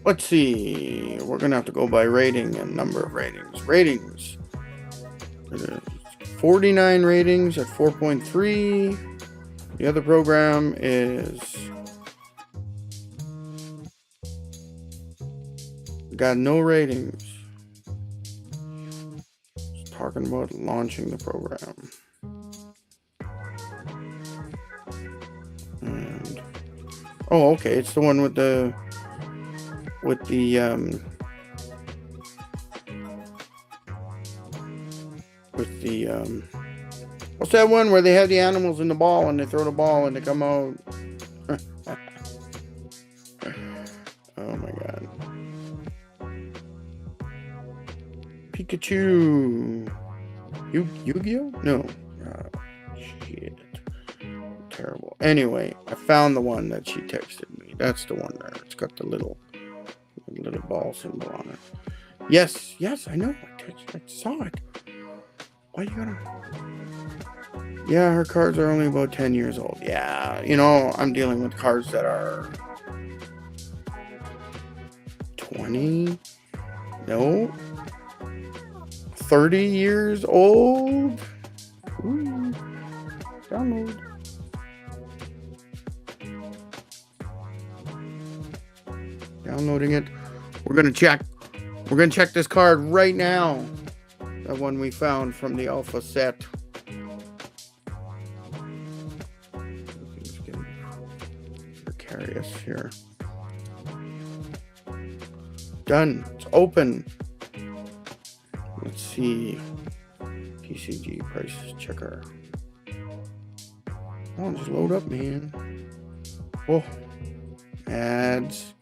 Let's see. We're going to have to go by rating and number of ratings. Ratings. 49 ratings at 4.3. The other program is got no ratings. It's talking about launching the program. And oh, okay, it's the one with the what's that one where they have the animals in the ball and they throw the ball and they come out? Oh my god. Pikachu. Yu-Gi-Oh? No. Shit. Terrible. Anyway, I found the one that she texted me. That's the one there. It's got the little ball symbol on it. Yes, I know. I saw it. Why you gotta... Yeah, her cards are only about 10 years old. Yeah, I'm dealing with cards that are 20, no, 30 years old. Ooh, download. Downloading it. We're gonna check this card right now. That one we found from the alpha set. this here. Done. It's open. Let's see. PCG price checker. Oh, just load up, man. Oh. Ads.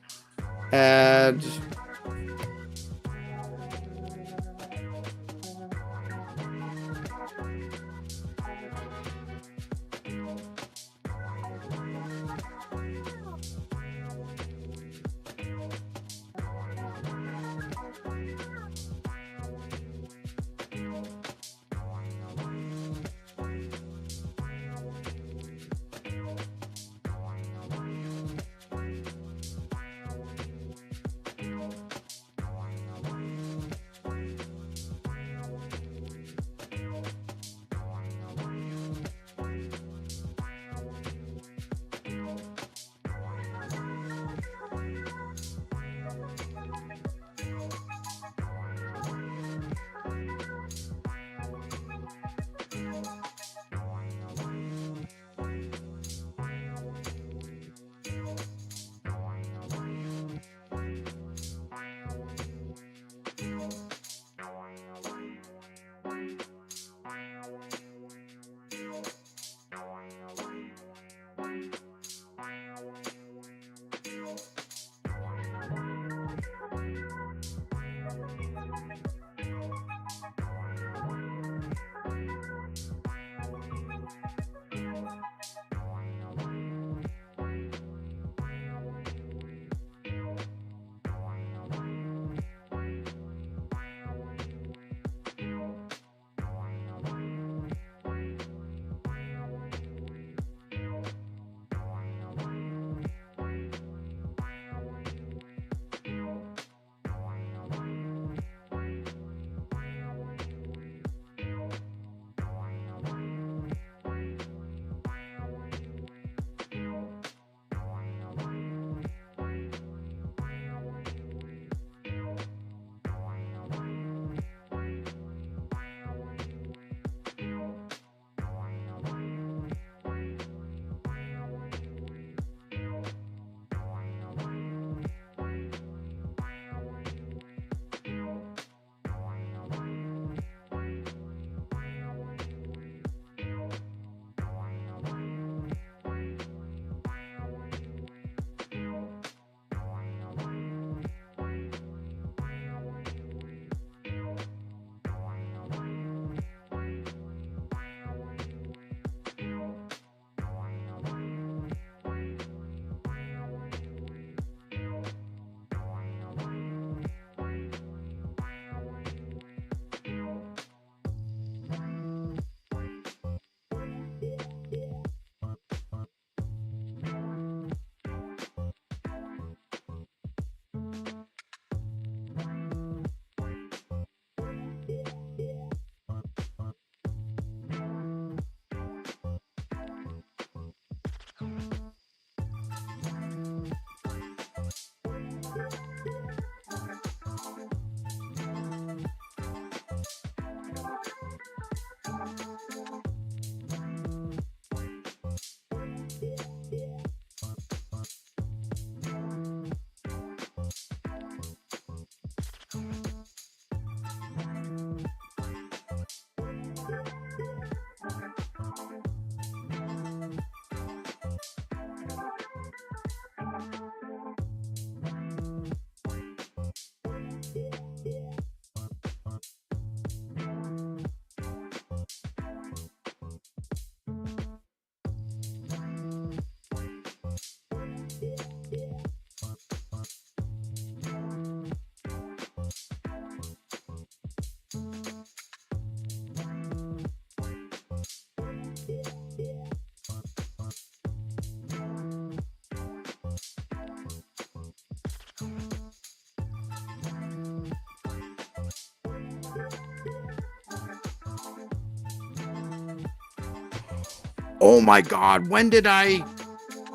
Oh my God, when did I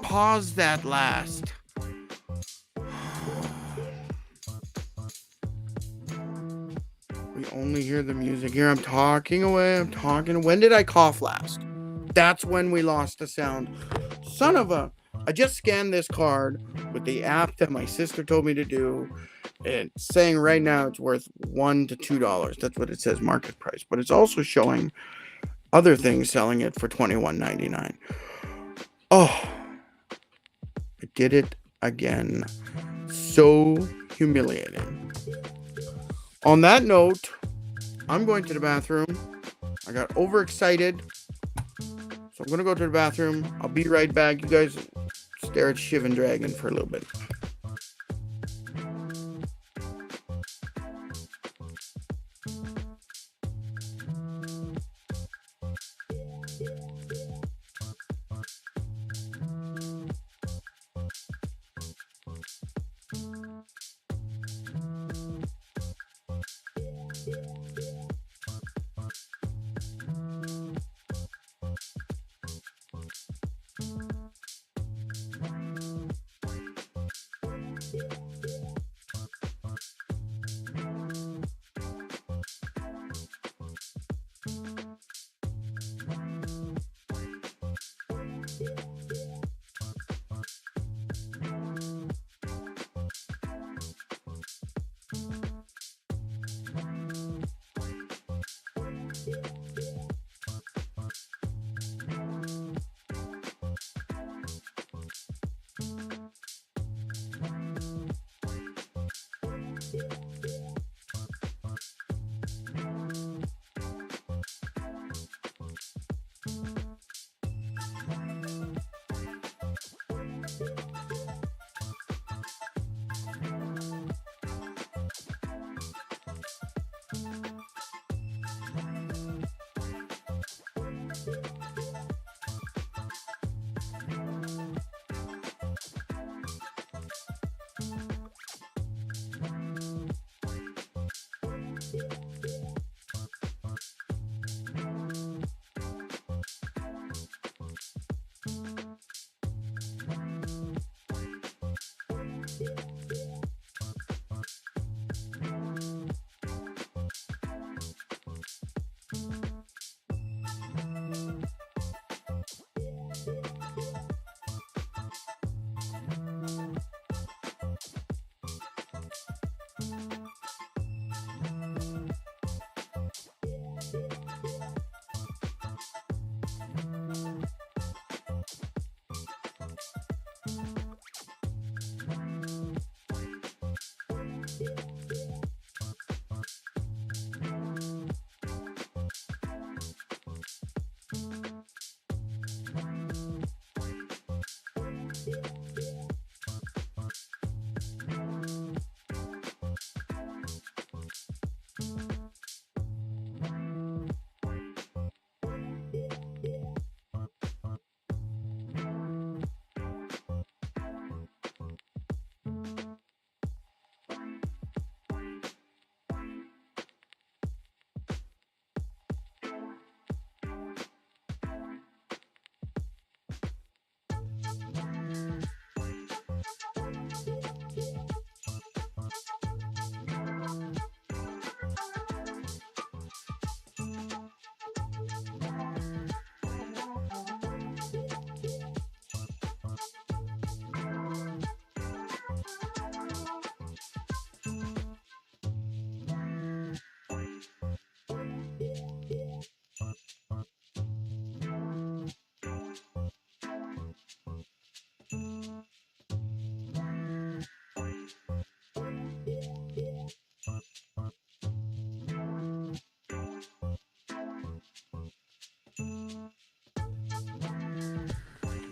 pause that last? We only hear the music here. I'm talking away. I'm talking. When did I cough last? That's when we lost the sound. Son of a... I just scanned this card with the app that my sister told me to do. It's saying right now it's worth $1 to $2. That's what it says market price. But it's also showing other things selling it for $21.99. Oh, I did it again. So humiliating. On that note, I'm going to the bathroom. I got overexcited. So I'm going to go to the bathroom. I'll be right back. You guys stare at Shiv and Dragon for a little bit.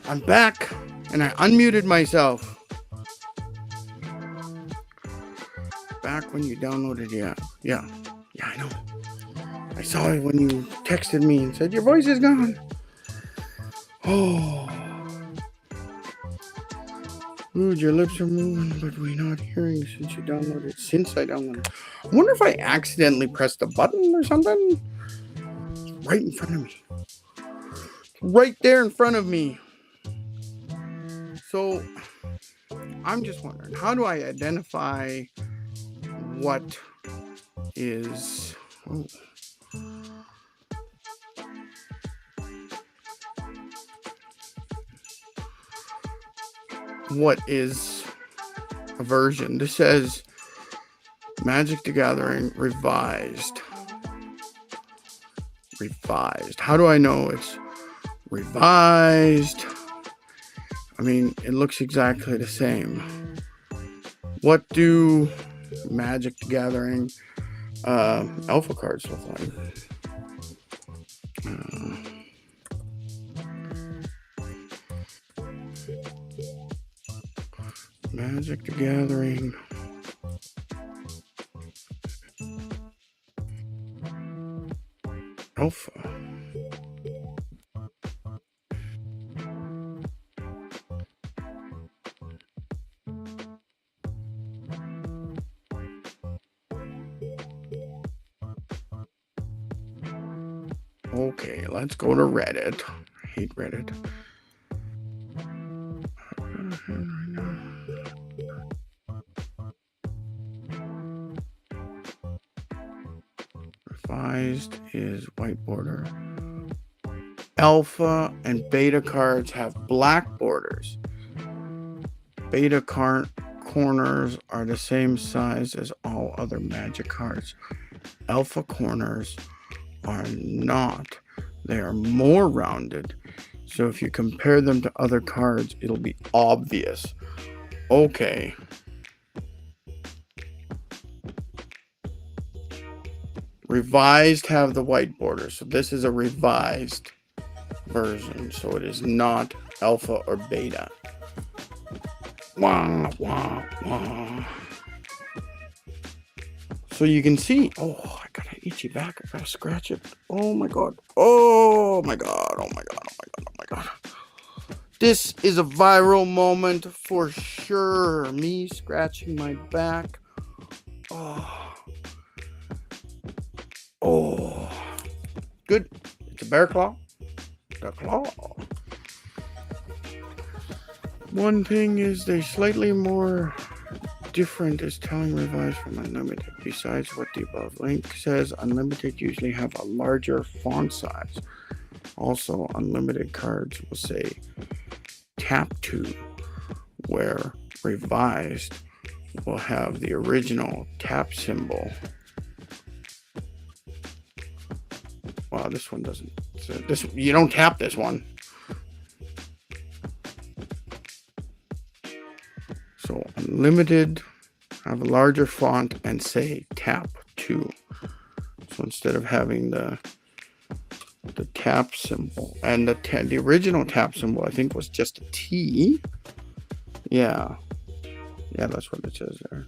I'm back, and I unmuted myself. Back when you downloaded the app. Yeah, I know. I saw it when you texted me and said, your voice is gone. Oh. Ooh, your lips are moving, but we're not hearing since I downloaded. I wonder if I accidentally pressed a button or something. It's right in front of me. Right there in front of me. So, I'm just wondering, how do I identify what is... Oh. what is a version. This says Magic the Gathering revised. Revised. How do I know it's revised? I mean, it looks exactly the same. What do Magic the Gathering alpha cards look like? Magic the Gathering alpha. Okay, let's go to Reddit. I hate Reddit. Revised is white border. Alpha and beta cards have black borders. Beta corners are the same size as all other Magic cards. Alpha corners are not. They are more rounded. So if you compare them to other cards, it'll be obvious. Okay. Revised have the white border. So this is a revised version. So it is not alpha or beta. Wah, wah, wah. So you can see, oh, I got an itchy back. I gotta scratch it. Oh my god. Oh my god. Oh my god. Oh my god. Oh my god. This is a viral moment for sure. Me scratching my back. Oh. Oh. Good. It's a bear claw. The claw. One thing is they're slightly more different is telling revised from unlimited. Besides what the above link says, unlimited usually have a larger font size. Also, unlimited cards will say tap to, where revised will have the original tap symbol. Wow, this one doesn't. So this, you don't tap this one. So unlimited have a larger font and say tap to. So instead of having the tap symbol and the original tap symbol, I think was just a T. Yeah, that's what it says there.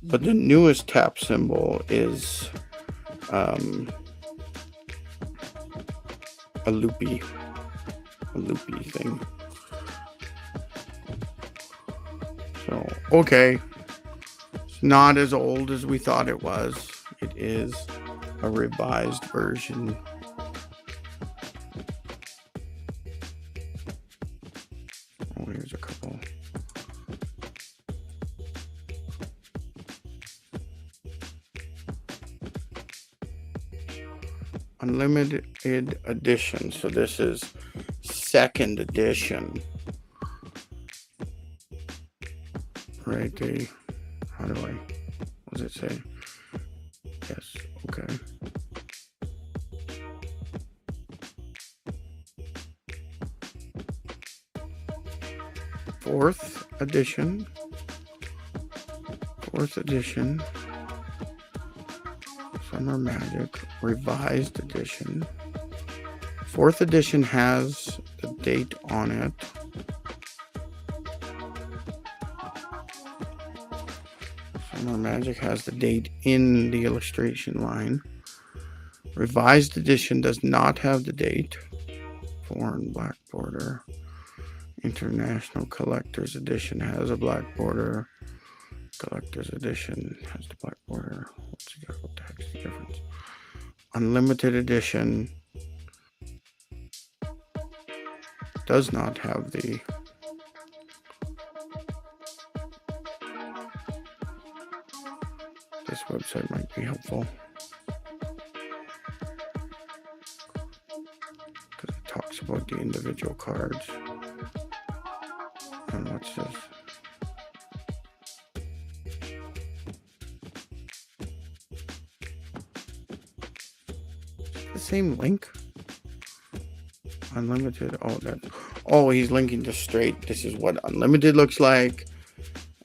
But the newest tap symbol is a loopy thing. So, okay. It's not as old as we thought it was. It is a revised version. Oh, here's a couple. Unlimited edition. So this is second edition. Right, what does it say? Yes, okay. Fourth edition. Summer Magic, revised edition. Fourth edition has the date on it. Summer Magic has the date in the illustration line. Revised edition does not have the date. Foreign black border. International Collector's Edition has a black border. Collector's Edition has the black border. What the heck's the difference? Unlimited Edition does not have the this website might be helpful because it talks about the individual cards. What's this? The same link? Unlimited. Oh, he's linking to straight. This is what unlimited looks like,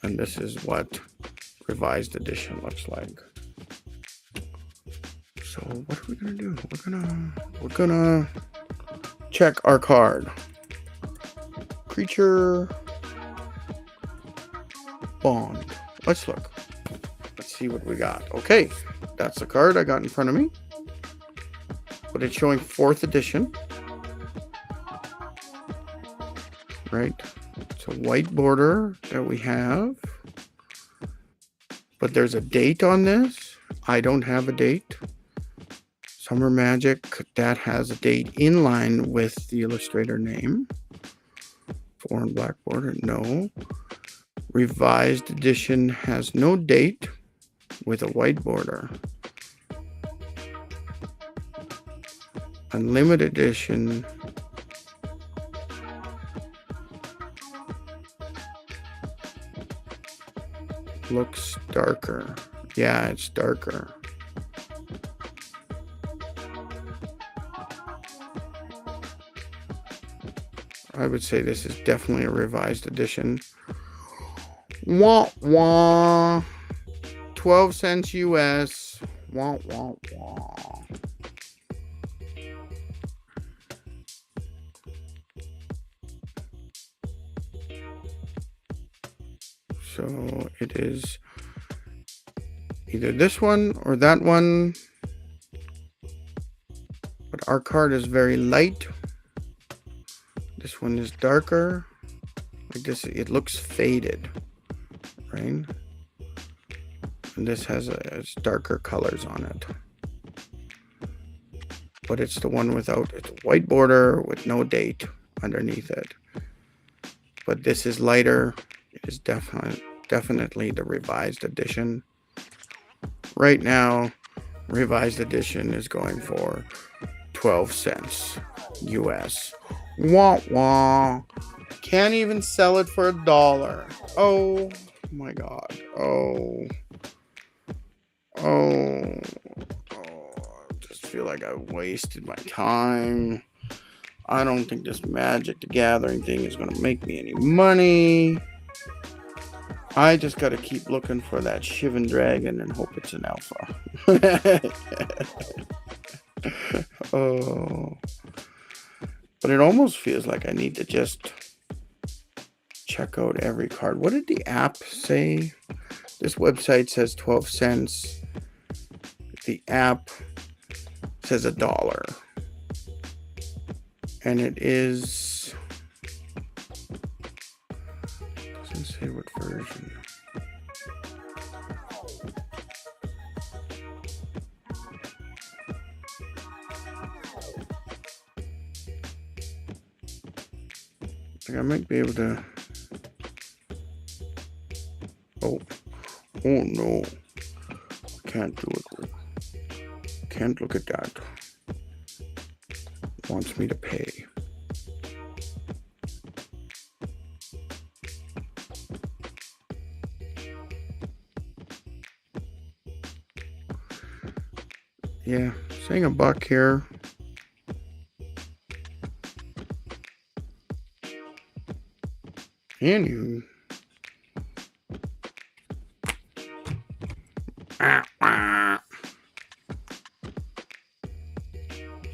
and this is what revised edition looks like. So what are we gonna do? We're gonna check our card. Creature bond. Let's look. Let's see what we got. Okay, that's the card I got in front of me, but it's showing 4th edition. Right, it's a white border that we have, but there's a date on this. I don't have a date. Summer Magic, that has a date in line with the illustrator name. Foreign black border, no. Revised edition has no date with a white border. Unlimited edition looks darker. Yeah, it's darker. I would say this is definitely a revised edition. Wah wah. 12 cents US. Wah wah wah. So it is either this one or that one. But our card is very light. This one is darker. Like this, it looks faded, right? And this has it's darker colors on it. But it's the one without, it's a white border with no date underneath it. But this is lighter. It is definitely the revised edition. Right now, revised edition is going for 12 cents US. Wah wah. Can't even sell it for $1. Oh my god. Oh. I just feel like I wasted my time. I don't think this Magic the Gathering thing is going to make me any money. I just got to keep looking for that Shivan Dragon and hope it's an alpha. Oh. But it almost feels like I need to just check out every card. What did the app say? This website says 12 cents. The app says $1. And it is... doesn't say what version. I might be able to... Oh no. Can't do it. Can't look at that. Wants me to pay. Yeah, saying $1 here. And you.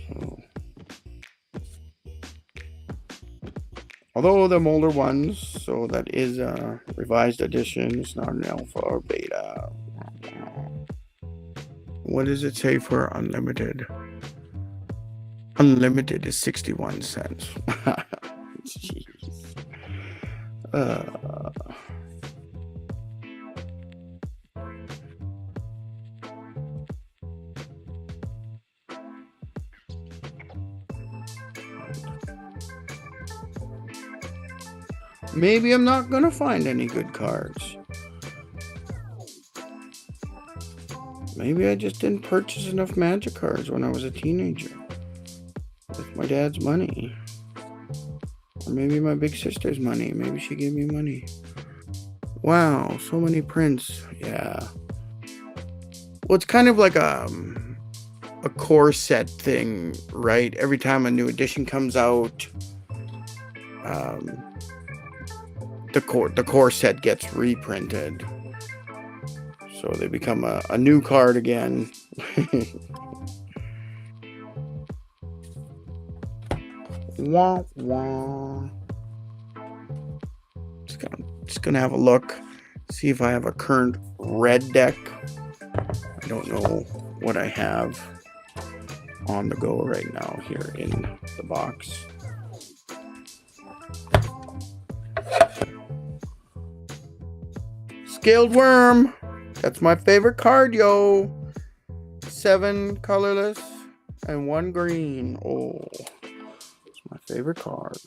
So, although the older ones, so that is a revised edition. It's not an alpha or beta. What does it say for unlimited? Unlimited is 61 cents. Jeez. Maybe I'm not gonna find any good cards. Maybe I just didn't purchase enough Magic cards when I was a teenager with my dad's money. Or maybe my big sister's money. Maybe she gave me money. Wow, so many prints. Yeah. Well, it's kind of like a core set thing, right? Every time a new edition comes out, the core set gets reprinted. So they become a new card again. Wah, wah. Just gonna have a look, see if I have a current red deck. I don't know what I have on the go right now here in the box. Scaled Worm. That's my favorite card, yo. 7 colorless and 1 green. Oh, it's my favorite card.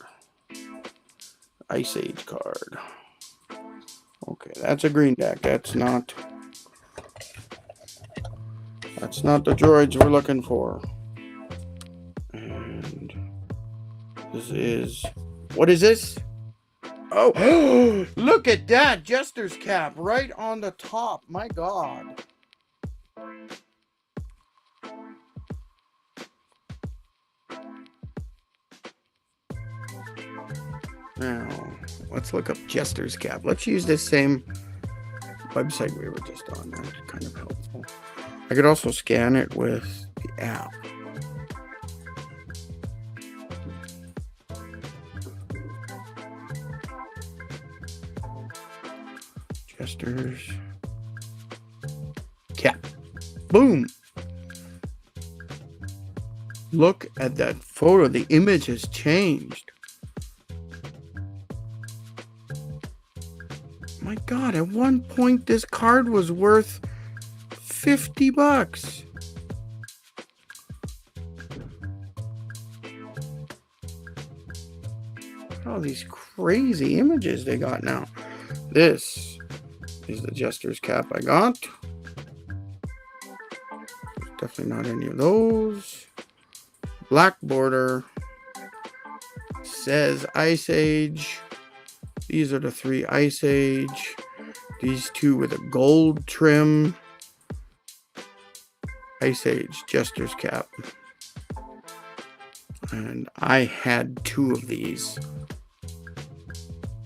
Ice Age card. Okay, that's a green deck. That's not the droids we're looking for. And this is, what is this? Oh, look at that Jester's cap right on the top. My God. Now, let's look up Jester's cap. Let's use this same website we were just on. That's kind of helpful. I could also scan it with the app. Jester's cap. Boom. Look at that photo. The image has changed. My God, at one point this card was worth $50. All these crazy images they got now. This is the Jester's cap I got. Definitely not any of those. Black border. Says Ice Age. These are the 3 Ice Age. These 2 with a gold trim. Ice Age Jester's cap. And I had 2 of these.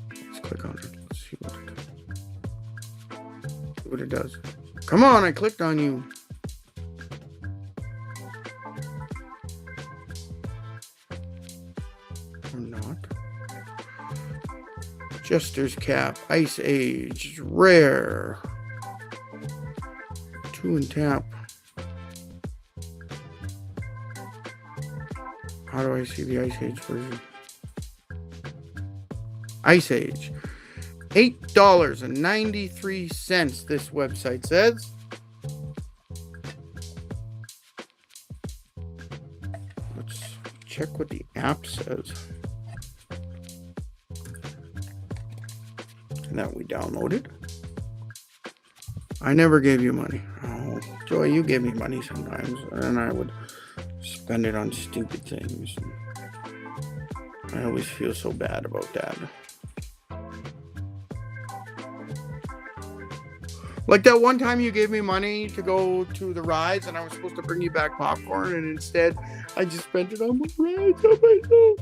Let's click on it. Let's see what it does. Come on, I clicked on you. Or not. Jester's cap, Ice Age, rare. 2 and tap. How do I see the Ice Age version? Ice Age. $8.93, this website says. Let's check what the app says. That we downloaded. I never gave you money. Oh, Joy, you gave me money sometimes, and I would spend it on stupid things. I always feel so bad about that. Like that one time you gave me money to go to the rides, and I was supposed to bring you back popcorn, and instead I just spent it on the rides on myself.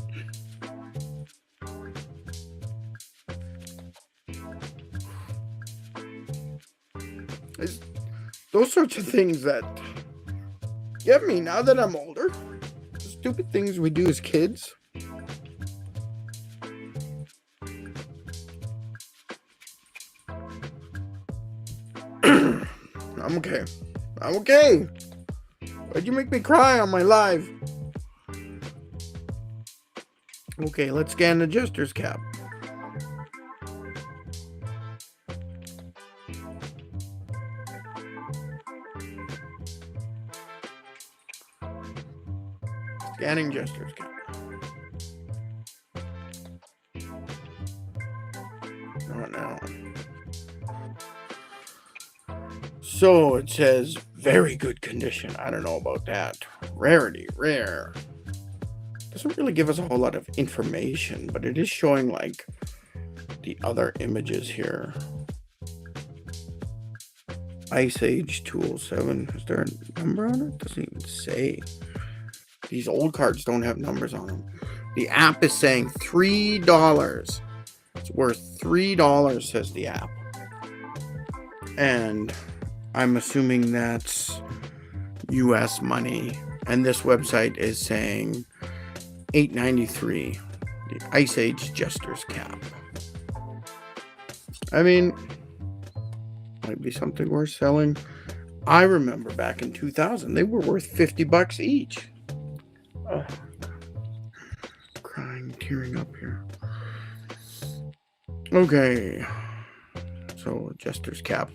Those sorts of things that get me now that I'm older. The stupid things we do as kids. I'm okay. I'm okay. Why'd you make me cry on my live? Okay, let's scan the Jester's cap. Scanning Jester's cap. Not now. So it says very good condition. I don't know about that. Rarity, rare. Doesn't really give us a whole lot of information, but it is showing like the other images here. Ice Age 207. Is there a number on it? Doesn't even say. These old cards don't have numbers on them. The app is saying $3. It's worth $3, says the app. And I'm assuming that's US money. And this website is saying $8.93. The Ice Age Jester's Cap. I mean, might be something worth selling. I remember back in 2000, they were worth $50 each. Oh, crying, tearing up here. Okay, so Jester's Cap.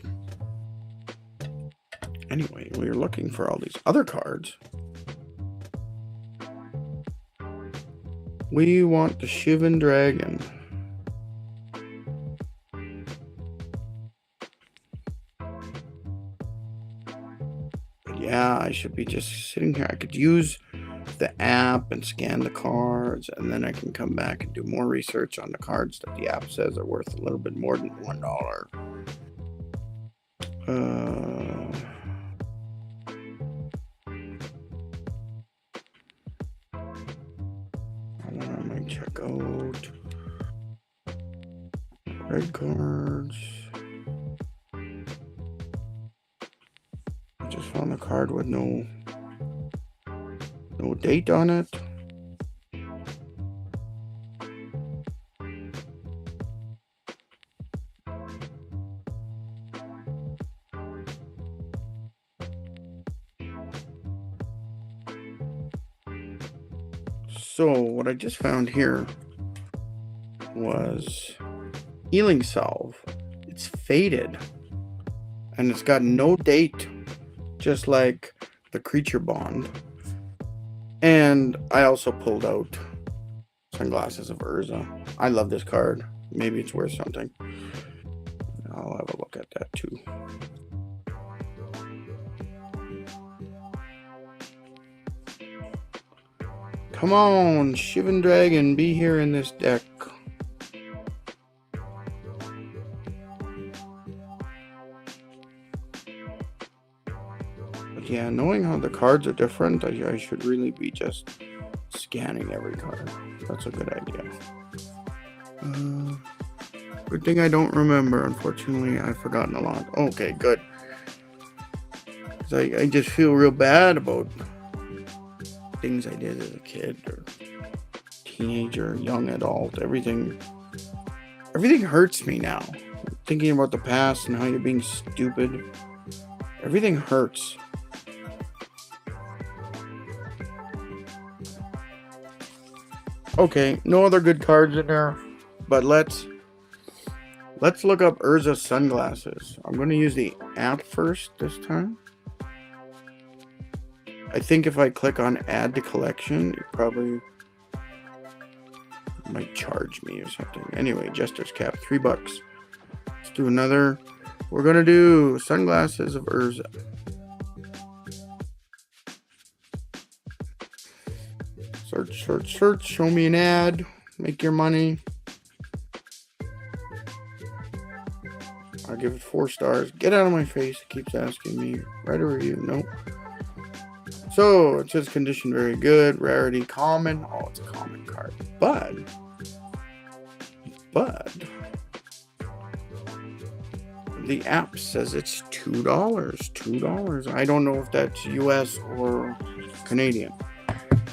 Anyway, we were looking for all these other cards. We want the Shivan Dragon. But yeah, I should be just sitting here. I could use the app and scan the cards, and then I can come back and do more research on the cards that the app says are worth a little bit more than $1. I might check out red cards. I just found a card with no date on it. So what I just found here was Healing Salve. It's faded and it's got no date, just like the Creature Bond. And I also pulled out Sunglasses of Urza. I love this card. Maybe it's worth something. I'll have a look at that too. Come on, Shivan Dragon, be here in this deck. But yeah, knowing how the cards are different, I should really be just scanning every card. That's a good idea. Good thing I don't remember. Unfortunately, I've forgotten a lot. Okay, good. 'Cause I just feel real bad about things I did as a kid or teenager, young adult. Everything hurts me now. Thinking about the past and how you're being stupid. Everything hurts. Okay, no other good cards in there, but let's look up Urza sunglasses. I'm going to use the app first this time. I think if I click on add to collection, it probably might charge me or something. Anyway, Jester's Cap, $3. Let's do another. We're going to do Sunglasses of Urza. Search, search, search. Show me an ad. Make your money. I'll give it 4 stars. Get out of my face. It keeps asking me. Write a review. Nope. So it says condition very good. Rarity common. Oh, it's a common card. But the app says it's $2. $2. I don't know if that's US or Canadian.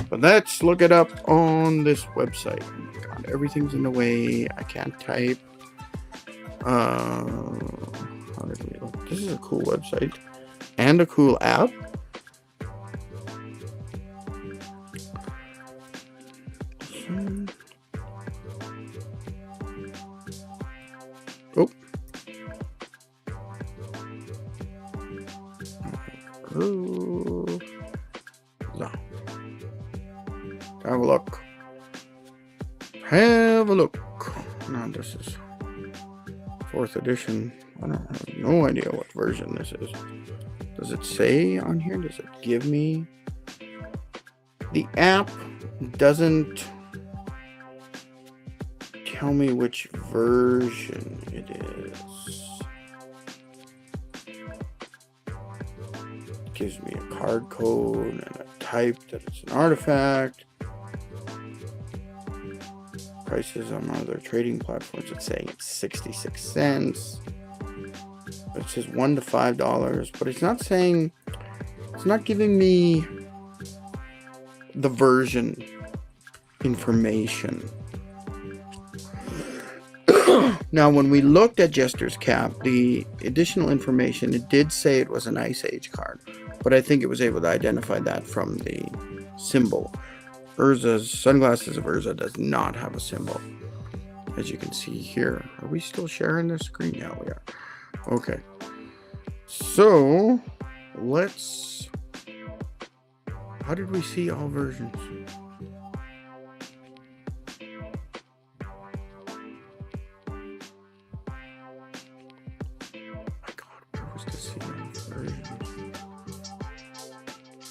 But let's look it up on this website. Oh my God, everything's in the way. I can't type. How did we look? This is a cool website and a cool app. Oh. Oh. No. Have a look. Have a look. Now this is 4th edition. I don't have no idea what version this is. Does it say on here? Does it give me? The app doesn't tell me which version it is. It gives me a card code and a type that it's an artifact. Prices on other trading platforms, it's saying it's 66 cents. It says $1 to $5, but it's not saying, it's not giving me the version information. Now, when we looked at Jester's Cap, the additional information, it did say it was an Ice Age card, but I think it was able to identify that from the symbol. Urza's Sunglasses of Urza does not have a symbol, as you can see here. Are we still sharing the screen? Yeah, we are. Okay. So, let's... How did we see all versions?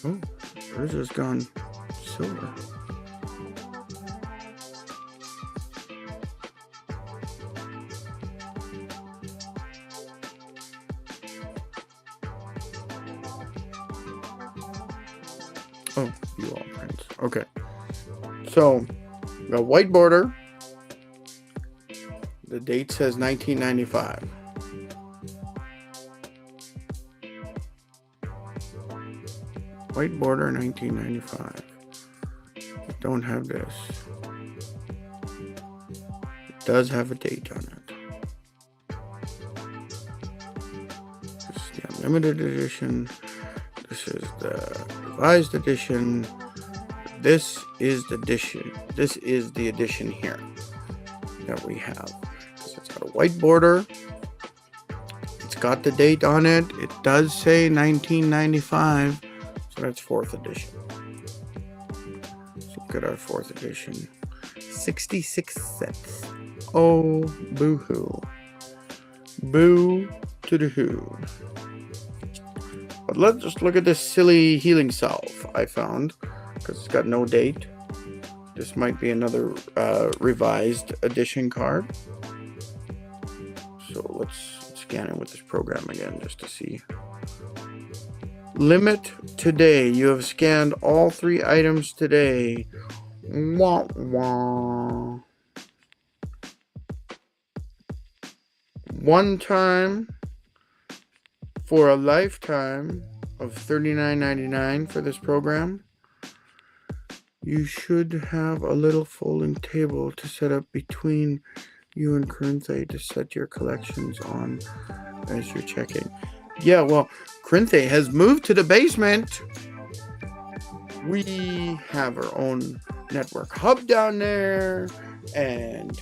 Oh, Urza's gone silver. Oh, you all prints. Okay. So, the white border. The date says 1995. White border 1995. Don't have this. It does have a date on it. This is the unlimited edition. This is the revised edition. This is the edition. This is the edition here that we have. So it's got a white border. It's got the date on it. It does say 1995. So that's 4th edition. So look at our 4th edition. 66 cents. Oh, boo-hoo. Boo to the who. But let's just look at this silly healing salve I found, because it's got no date. This might be another revised edition card. So let's scan it with this program again just to see. Limit today. You have scanned all 3 items today. Wah, wah. One time for a lifetime of $39.99 for this program. You should have a little folding table to set up between you and Corinthe to set your collections on as you're checking. Yeah, well, Corinthe has moved to the basement. We have our own network hub down there, and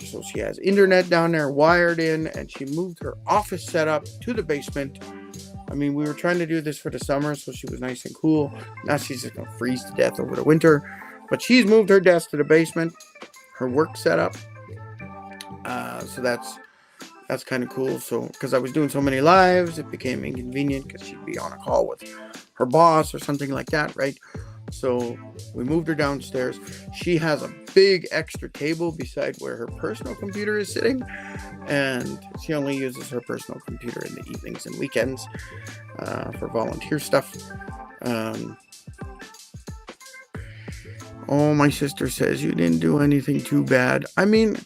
so she has internet down there wired in, and she moved her office setup to the basement. I mean, we were trying to do this for the summer, so she was nice and cool. Now she's just going to freeze to death over the winter. But she's moved her desk to the basement, her work setup. So that's kind of cool. So, because I was doing so many lives, it became inconvenient because she'd be on a call with her boss or something like that, right? So we moved her downstairs. She has a big extra table beside where her personal computer is sitting, and she only uses her personal computer in the evenings and weekends for volunteer stuff. Oh, my sister says you didn't do anything too bad. I mean,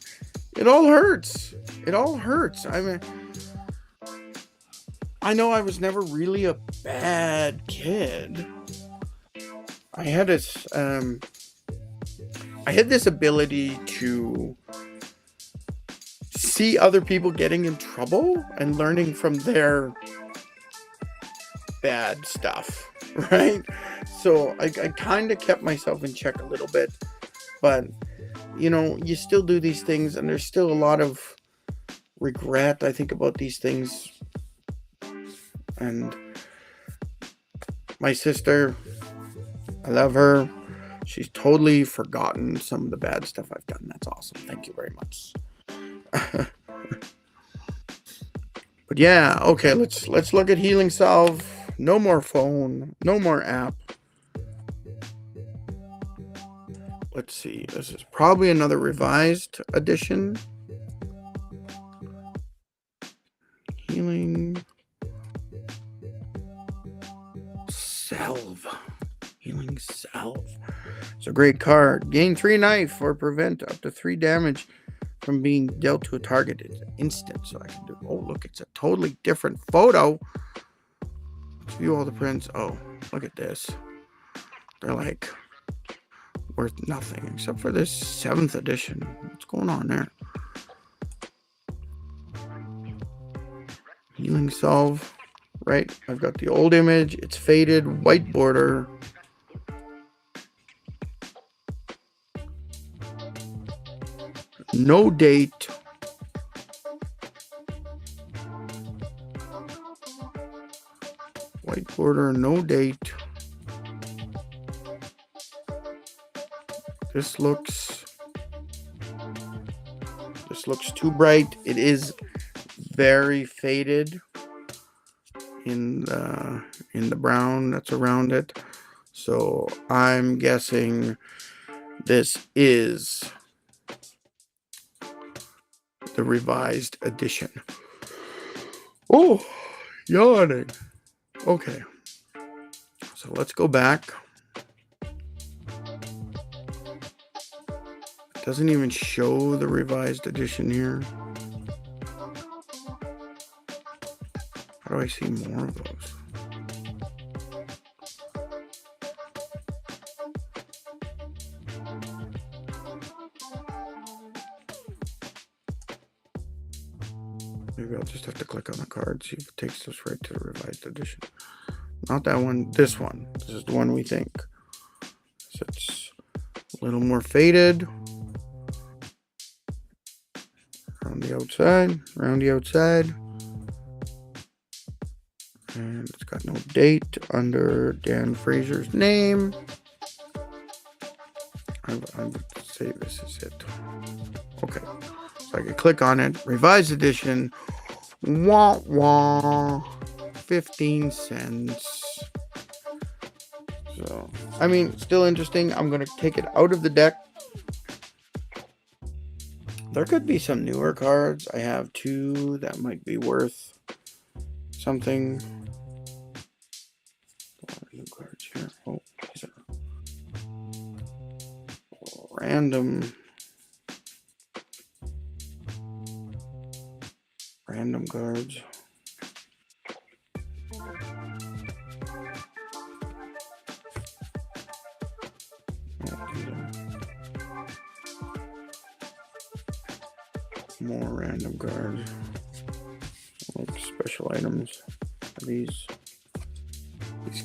it all hurts. It all hurts. I mean, I know I was never really a bad kid. I had this ability to see other people getting in trouble and learning from their bad stuff, right? So I kind of kept myself in check a little bit, but you know, you still do these things, and there's still a lot of regret, I think, about these things. And my sister, I love her. She's totally forgotten some of the bad stuff I've done. That's awesome. Thank you very much. But yeah, okay, let's look at Healing Salve. No more phone, no more app. let's see. This is probably another revised edition. Healing Salve. Healing Salve. It's a great card. Gain 3 knife or prevent up to 3 damage from being dealt to a target. It's instant, so I can do. Oh, look, it's a totally different photo. Let's view all the prints. Oh, look at this. They're like worth nothing except for this 7th edition. What's going on there? Healing Salve. Right, I've got the old image. It's faded, white border. No date. White border, no date. This looks too bright. It is very faded in the brown that's around it. So I'm guessing this is the revised edition. Oh, yawning. Okay. So let's go back. It doesn't even show the revised edition here. How do I see more of those? Maybe I'll just have to click on the card, see if it takes us right to the revised edition. Not that one, this one. This is the one we think. So it's a little more faded. Around the outside. And it's got no date under Dan Fraser's name. I would say this is it. Okay. So I can click on it. Revised edition. Wah wah. 15 cents. So, I mean, still interesting. I'm going to take it out of the deck. There could be some newer cards. I have 2 that might be worth something. New cards here. Oh, these are random cards. More random cards. Like special items. These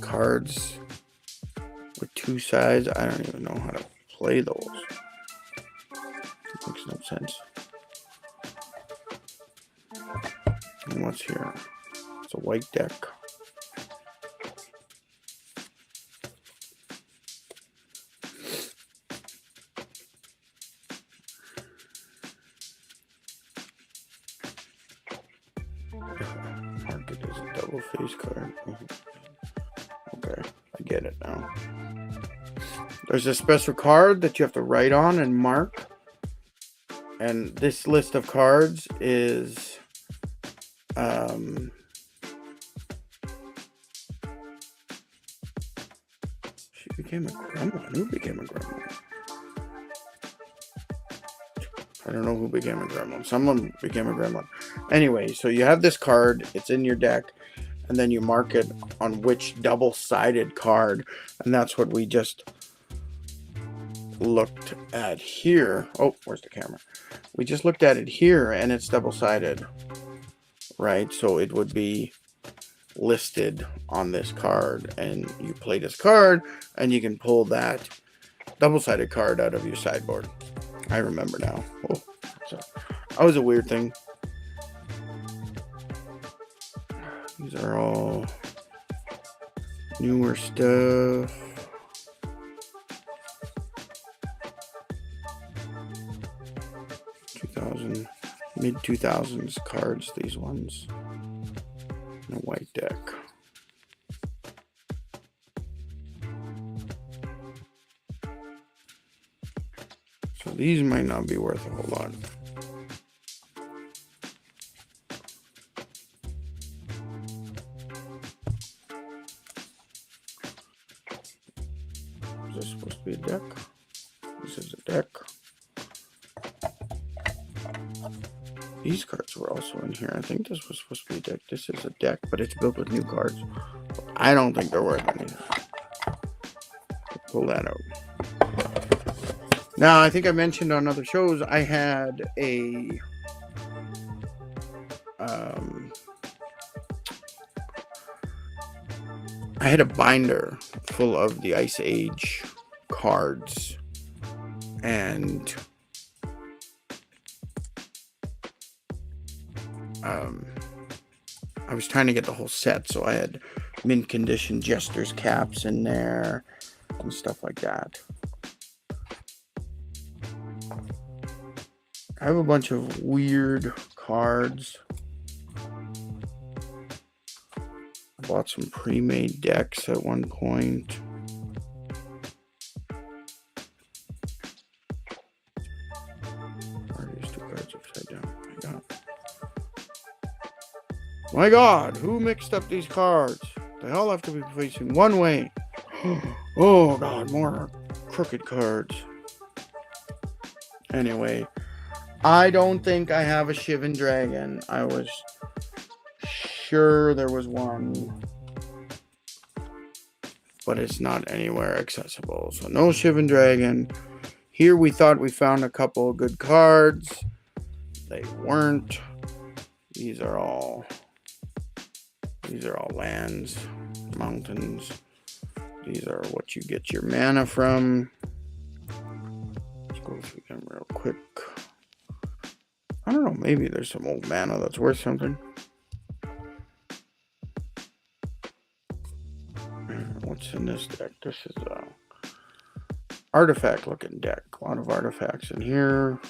cards with 2 sides. I don't even know how to play those. It makes no sense. And what's here? It's a white deck. Market is a double face card. Okay, I get it now. There's a special card that you have to write on and mark. And this list of cards is she became a gremlin. Who became a gremlin? I don't know who became a gremlin. Someone became a gremlin. Anyway, so you have this card. It's in your deck. And then you mark it on which double-sided card. And that's what we just looked at here. Oh, where's the camera? We just looked at it here, and it's double-sided. Right? So it would be listed on this card. And you play this card, and you can pull that double-sided card out of your sideboard. I remember now. Oh, so that was a weird thing. These are all newer stuff. Mid-2000s cards, these ones. In a white deck. So these might not be worth a whole lot. Is this supposed to be a deck? This is a deck. These cards were also in here. I think this was supposed to be a deck. This is a deck, but it's built with new cards. I don't think they're worth anything. Pull that out. Now, I think I mentioned on other shows, I had a binder full of the Ice Age cards, and I was trying to get the whole set, so I had mint condition Jester's caps in there and stuff like that. I have a bunch of weird cards. I bought some pre-made decks at one point. Are these two cards upside down? My God. My God, who mixed up these cards? They all have to be facing one way. Oh God, more crooked cards. Anyway, I don't think I have a Shivan Dragon. I was sure there was one, but it's not anywhere accessible. So no Shivan Dragon. Here we thought we found a couple of good cards. They weren't. These are all lands, mountains. These are what you get your mana from. Let's go through them real quick. I don't know, maybe there's some old mana that's worth something. What's in this deck? This is a artifact looking deck. A lot of artifacts in here,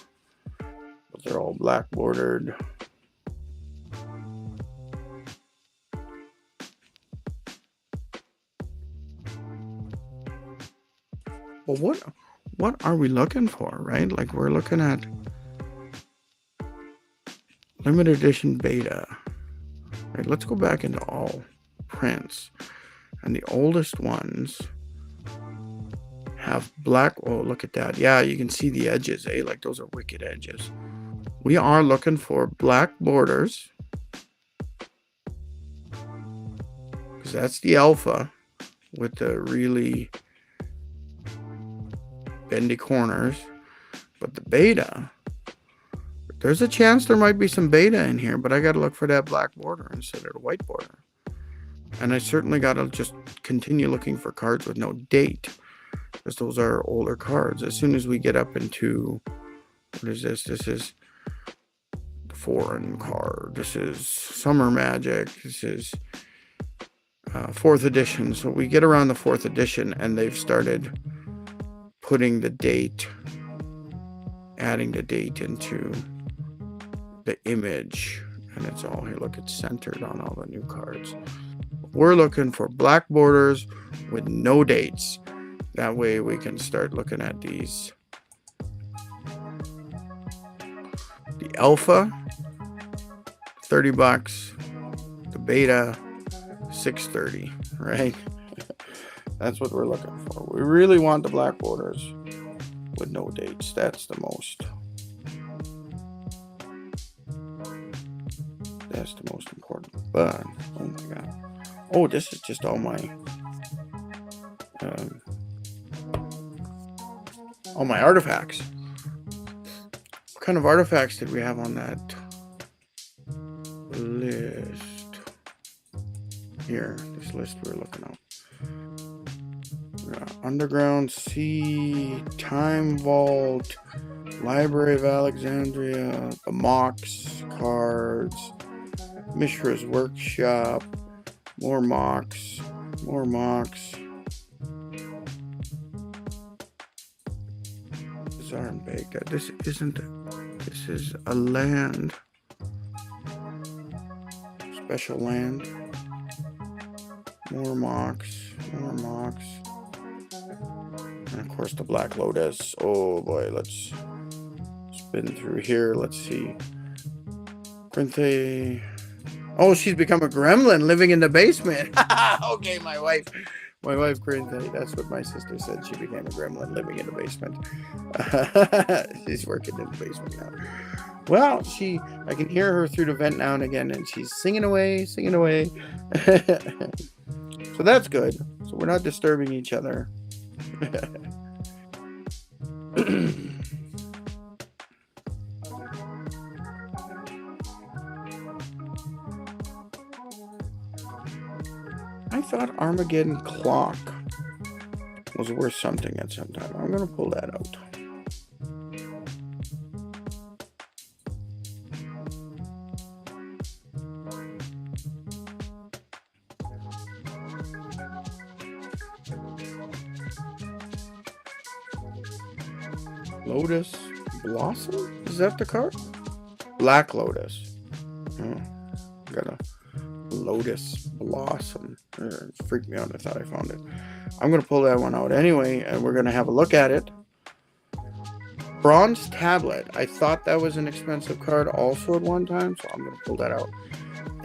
but they're all black bordered. Well, what are we looking for, right? Like, we're looking at limited edition beta. Right, let's go back into all prints. And the oldest ones have black. Oh, look at that. Yeah, you can see the edges, eh? Like, those are wicked edges. We are looking for black borders, because that's the alpha with the really bendy corners. But the beta, there's a chance there might be some beta in here, but I got to look for that black border instead of the white border. And I certainly got to just continue looking for cards with no date, because those are older cards. As soon as we get up into, what is this? This is the foreign card. This is Summer Magic. This is 4th edition. So we get around the 4th edition and they've started putting the date, adding the date into the image. And it's all here. Look, it's centered on all the new cards. We're looking for black borders with no dates. That way we can start looking at these. The alpha, $30. The beta, $6.30, right? That's what we're looking for. We really want the black borders with no dates. That's the most. That's the most important. But, oh my God. Oh, this is just all my artifacts. What kind of artifacts did we have on that list? Here, this list we're looking at. Underground Sea, Time Vault, Library of Alexandria, the Mox cards, Mishra's Workshop, more Mox. Bizarre and Baked. This is a land. Special land. More Mox. And of course, the Black Lotus. Oh boy, let's spin through here. Let's see. Corinthe. Oh, she's become a gremlin living in the basement. Okay, my wife, Corinthe. That's what my sister said. She became a gremlin living in the basement. She's working in the basement now. Well, I can hear her through the vent now and again, and she's singing away. So that's good. So we're not disturbing each other. I thought Armageddon Clock was worth something at some time. I'm going to pull that out. Lotus Blossom? Is that the card? Black Lotus. Oh, got a Lotus Blossom. It freaked me out. I thought I found it. I'm going to pull that one out anyway, and we're going to have a look at it. Bronze Tablet. I thought that was an expensive card also at one time, so I'm going to pull that out.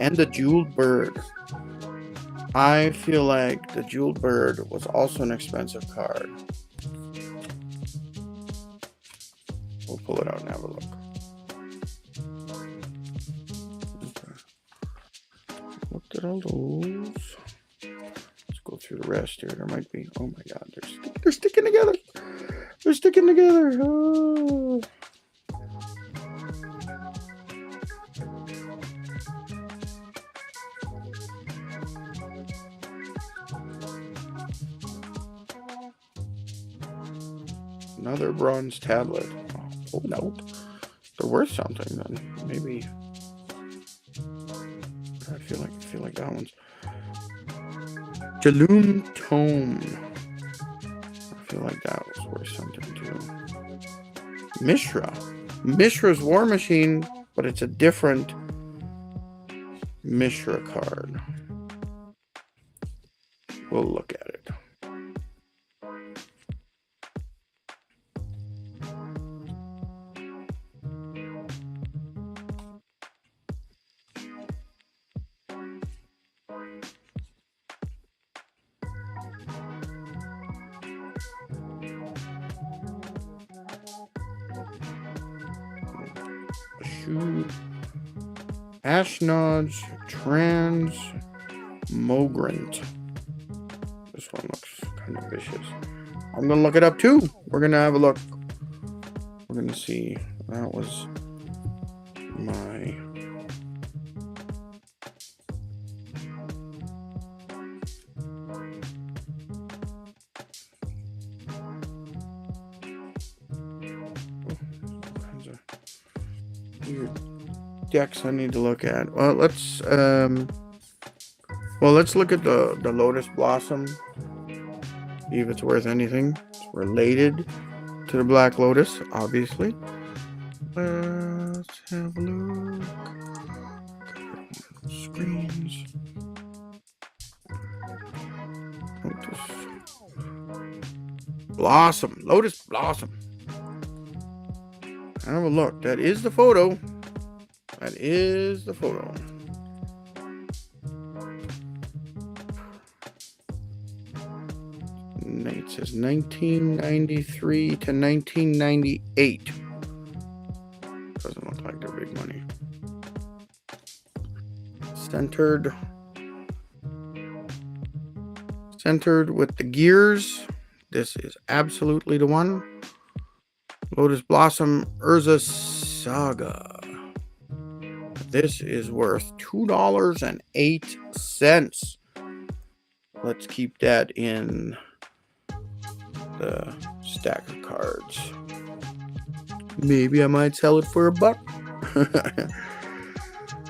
And the Jeweled Bird. I feel like the Jeweled Bird was also an expensive card. We'll pull it out and have a look. Okay. Looked at all those. Let's go through the rest here. There might be. Oh my God, they're sticking together. They're sticking together. Oh. Another bronze tablet. Oh, no. They're worth something then. Maybe. I feel like that one's. Jaloom Tome. I feel like that was worth something too. Mishra's War Machine, but it's a different Mishra card. We'll look at it. Ashnod's Transmogrant. This one looks kind of vicious. I'm gonna look it up too. We're gonna have a look. We're gonna see. That was my weird decks I need to look at. Well, let's look at the Lotus Blossom. See if it's worth anything. It's related to the Black Lotus, obviously. Let's have a look. Screens. Lotus Blossom. Have a look. That is the photo. It says 1993 to 1998. Doesn't look like they're big money. Centered with the gears. This is absolutely the one. Lotus Blossom Urza Saga. This is worth $2.08. Let's keep that in the stack of cards. Maybe I might sell it for $1.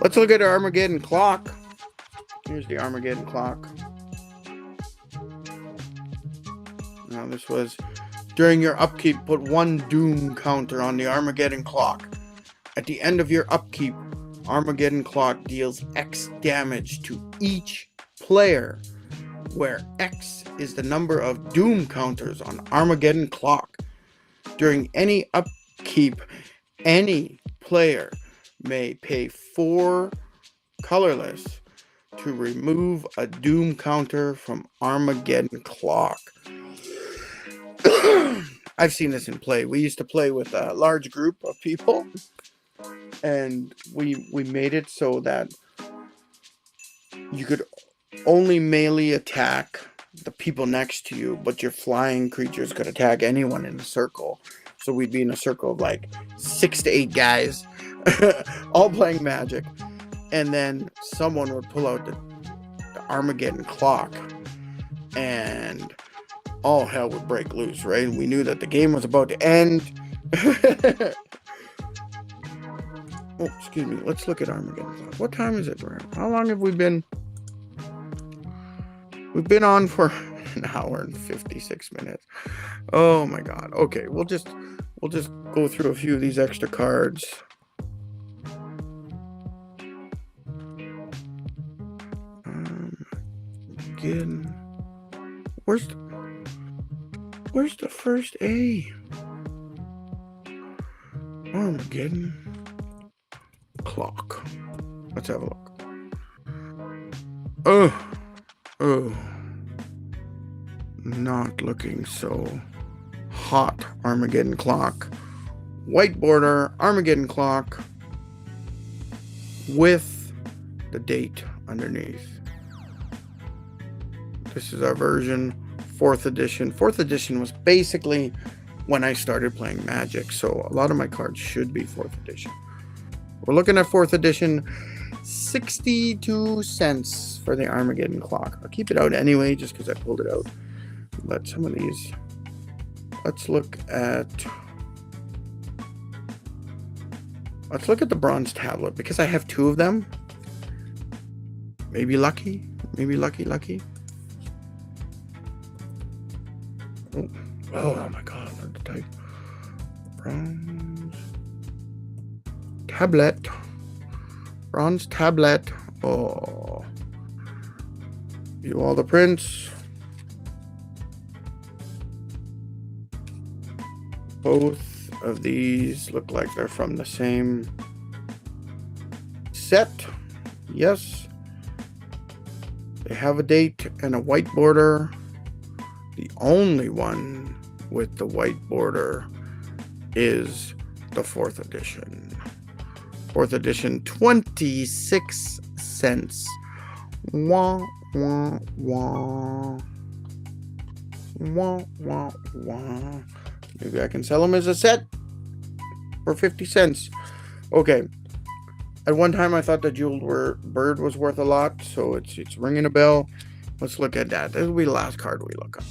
Let's look at our Armageddon Clock. Here's the Armageddon Clock. Now this was during your upkeep, put 1 doom counter on the Armageddon Clock. At the end of your upkeep, Armageddon Clock deals X damage to each player. where X is the number of doom counters on Armageddon clock. During any upkeep, any player may pay 4 colorless to remove a doom counter from Armageddon clock. I've seen this in play. We used to play with a large group of people, and we made it so that you could only melee attack the people next to you, but your flying creatures could attack anyone in a circle. So we'd be in a circle of like 6 to 8 guys, all playing Magic, and then someone would pull out the Armageddon clock, and all hell would break loose, right? We knew that the game was about to end. Oh, excuse me. Let's look at Armageddon clock. What time is it? How long have we been? We've been on for an hour and 56 minutes. Oh my god. Okay, we'll just go through a few of these extra cards. Again. Where's the first A? Armageddon clock. Let's have a look. Oh, not looking so hot. Armageddon clock, white border, Armageddon clock with the date underneath. This is our version, 4th edition. 4th edition was basically when I started playing Magic, so a lot of my cards should be 4th edition. We're looking at 4th edition, 62 cents for the Armageddon clock. I'll keep it out anyway, just because I pulled it out. But some of these, let's look at the bronze tablet, because I have 2 of them. Maybe lucky. Oh my god, hard to type. Bronze tablet. Oh. View all the prints. Both of these look like they're from the same set. Yes. They have a date and a white border. The only one with the white border is the 4th edition. 4th edition, 26 cents. Wah, wah, wah. Wah, wah, wah. Maybe I can sell them as a set for 50 cents. Okay. At one time, I thought the jeweled bird was worth a lot, so it's ringing a bell. Let's look at that. This will be the last card we look up,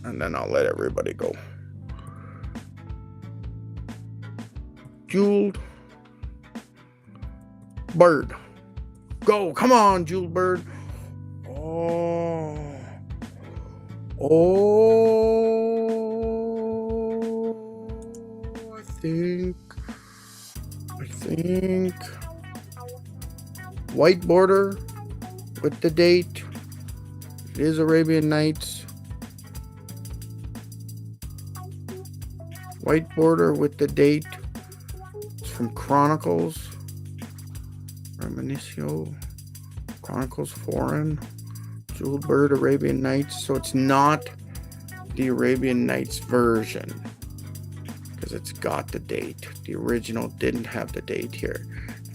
and then I'll let everybody go. Jeweled bird. Go. Come on, jeweled bird. Oh, I think white border with the date. It is Arabian Nights. White border with the date. It's from Chronicles. Reminiscio. Chronicles Foreign. Jeweled Bird Arabian Nights. So it's not the Arabian Nights version, because it's got the date. The original didn't have the date here,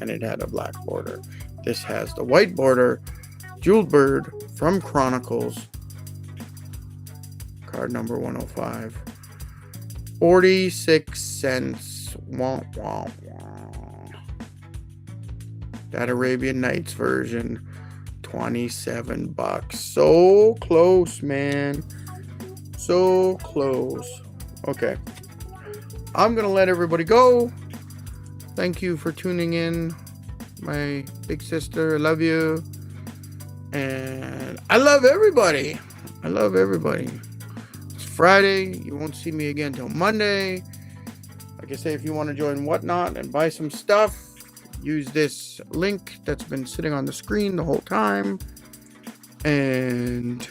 and it had a black border. This has the white border. Jeweled Bird from Chronicles. Card number 105. 46 cents. Wah, wah, wah. That Arabian Nights version, $27. So close, man. So close. Okay. I'm going to let everybody go. Thank you for tuning in. My big sister, I love you. And I love everybody. It's Friday. You won't see me again till Monday. Like I say, if you want to join Whatnot and buy some stuff, use this link that's been sitting on the screen the whole time. And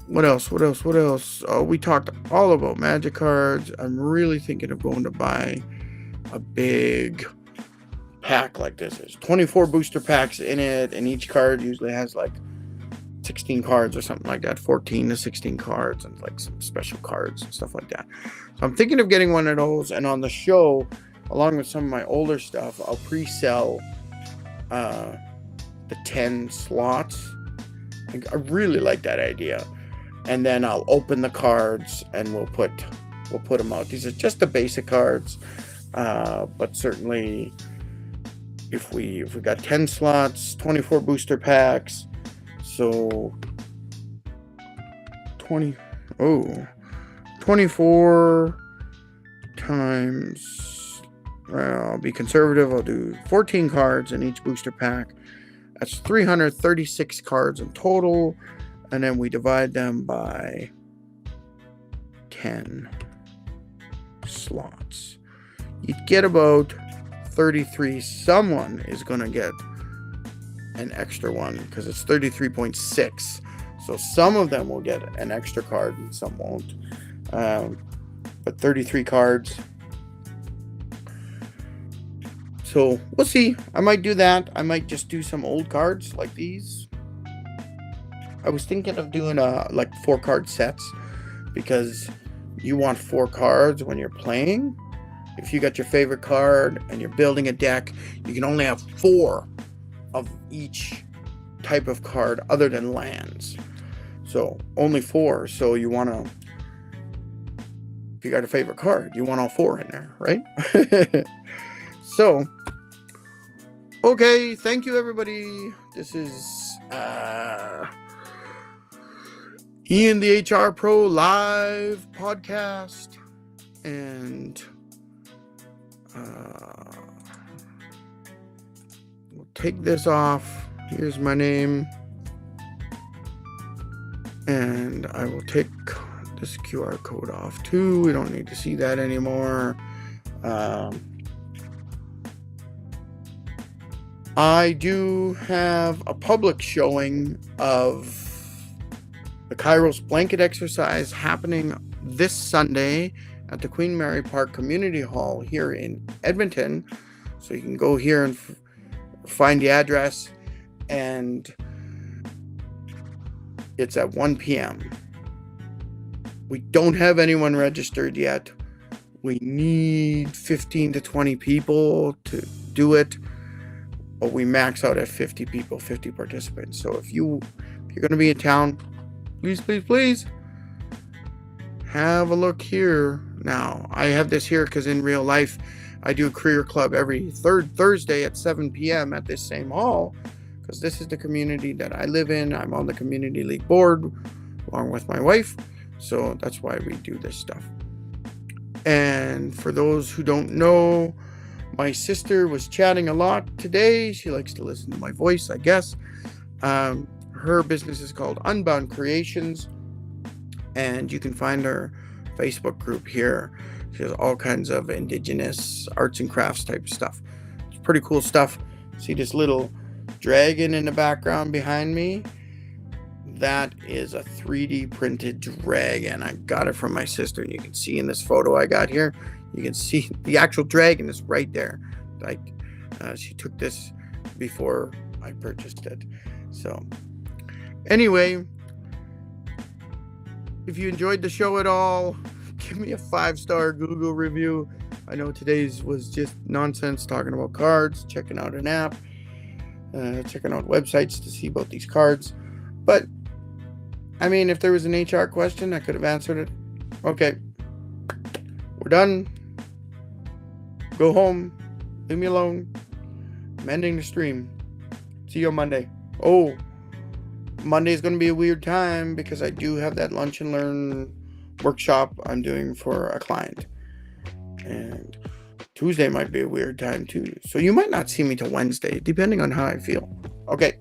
What else? We talked all about magic cards. I'm really thinking of going to buy a big pack like this. There's 24 booster packs in it, and each card usually has like 16 cards or something like that, 14 to 16 cards, and like some special cards and stuff like that. So I'm thinking of getting one of those, and on the show, along with some of my older stuff, I'll pre-sell the 10 slots. I really like that idea. And then I'll open the cards and we'll put them out. These are just the basic cards, but certainly if we got 10 slots, 24 booster packs, so 24 times, well, I'll be conservative, I'll do 14 cards in each booster pack. That's 336 cards in total, and then we divide them by 10 slots. You'd get about 33. Someone is going to get an extra one because it's 33.6. So some of them will get an extra card and some won't. But 33 cards. So we'll see. I might do that. I might just do some old cards like these. I was thinking of doing like 4-card sets because you want 4 cards when you're playing. If you got your favorite card and you're building a deck, you can only have 4 of each type of card other than lands. So only 4. So you want to, if you got a favorite card, you want all 4 in there, right? So, okay, thank you everybody. This is Ian the HR Pro live podcast, and we'll take this off. Here's my name, and I will take this QR code off too. We don't need to see that anymore. I do have a public showing of the Kairos blanket exercise happening this Sunday at the Queen Mary Park Community Hall here in Edmonton. So you can go here and find the address, and it's at 1 p.m. We don't have anyone registered yet. We need 15 to 20 people to do it, but we max out at 50 people, 50 participants. So if you're going to be in town, please have a look here. Now, I have this here because in real life, I do a career club every third Thursday at 7 p.m. at this same hall, because this is the community that I live in. I'm on the community league board along with my wife. So that's why we do this stuff. And for those who don't know, my sister was chatting a lot today. She likes to listen to my voice, I guess. Her business is called Unbound Creations, and you can find her Facebook group here. She has all kinds of indigenous arts and crafts type of stuff. It's pretty cool stuff. See this little dragon in the background behind me? That is a 3D printed dragon. I got it from my sister. You can see in this photo I got here, you can see the actual dragon is right there. Like she took this before I purchased it. So anyway, if you enjoyed the show at all, give me a 5-star Google review. I know today's was just nonsense talking about cards, checking out an app, checking out websites to see about these cards. But I mean, if there was an HR question, I could have answered it. Okay, we're done. Go home. Leave me alone. I'm ending the stream. See you on Monday. Oh, Monday is going to be a weird time because I do have that lunch and learn workshop I'm doing for a client. And Tuesday might be a weird time too. So you might not see me till Wednesday, depending on how I feel. Okay.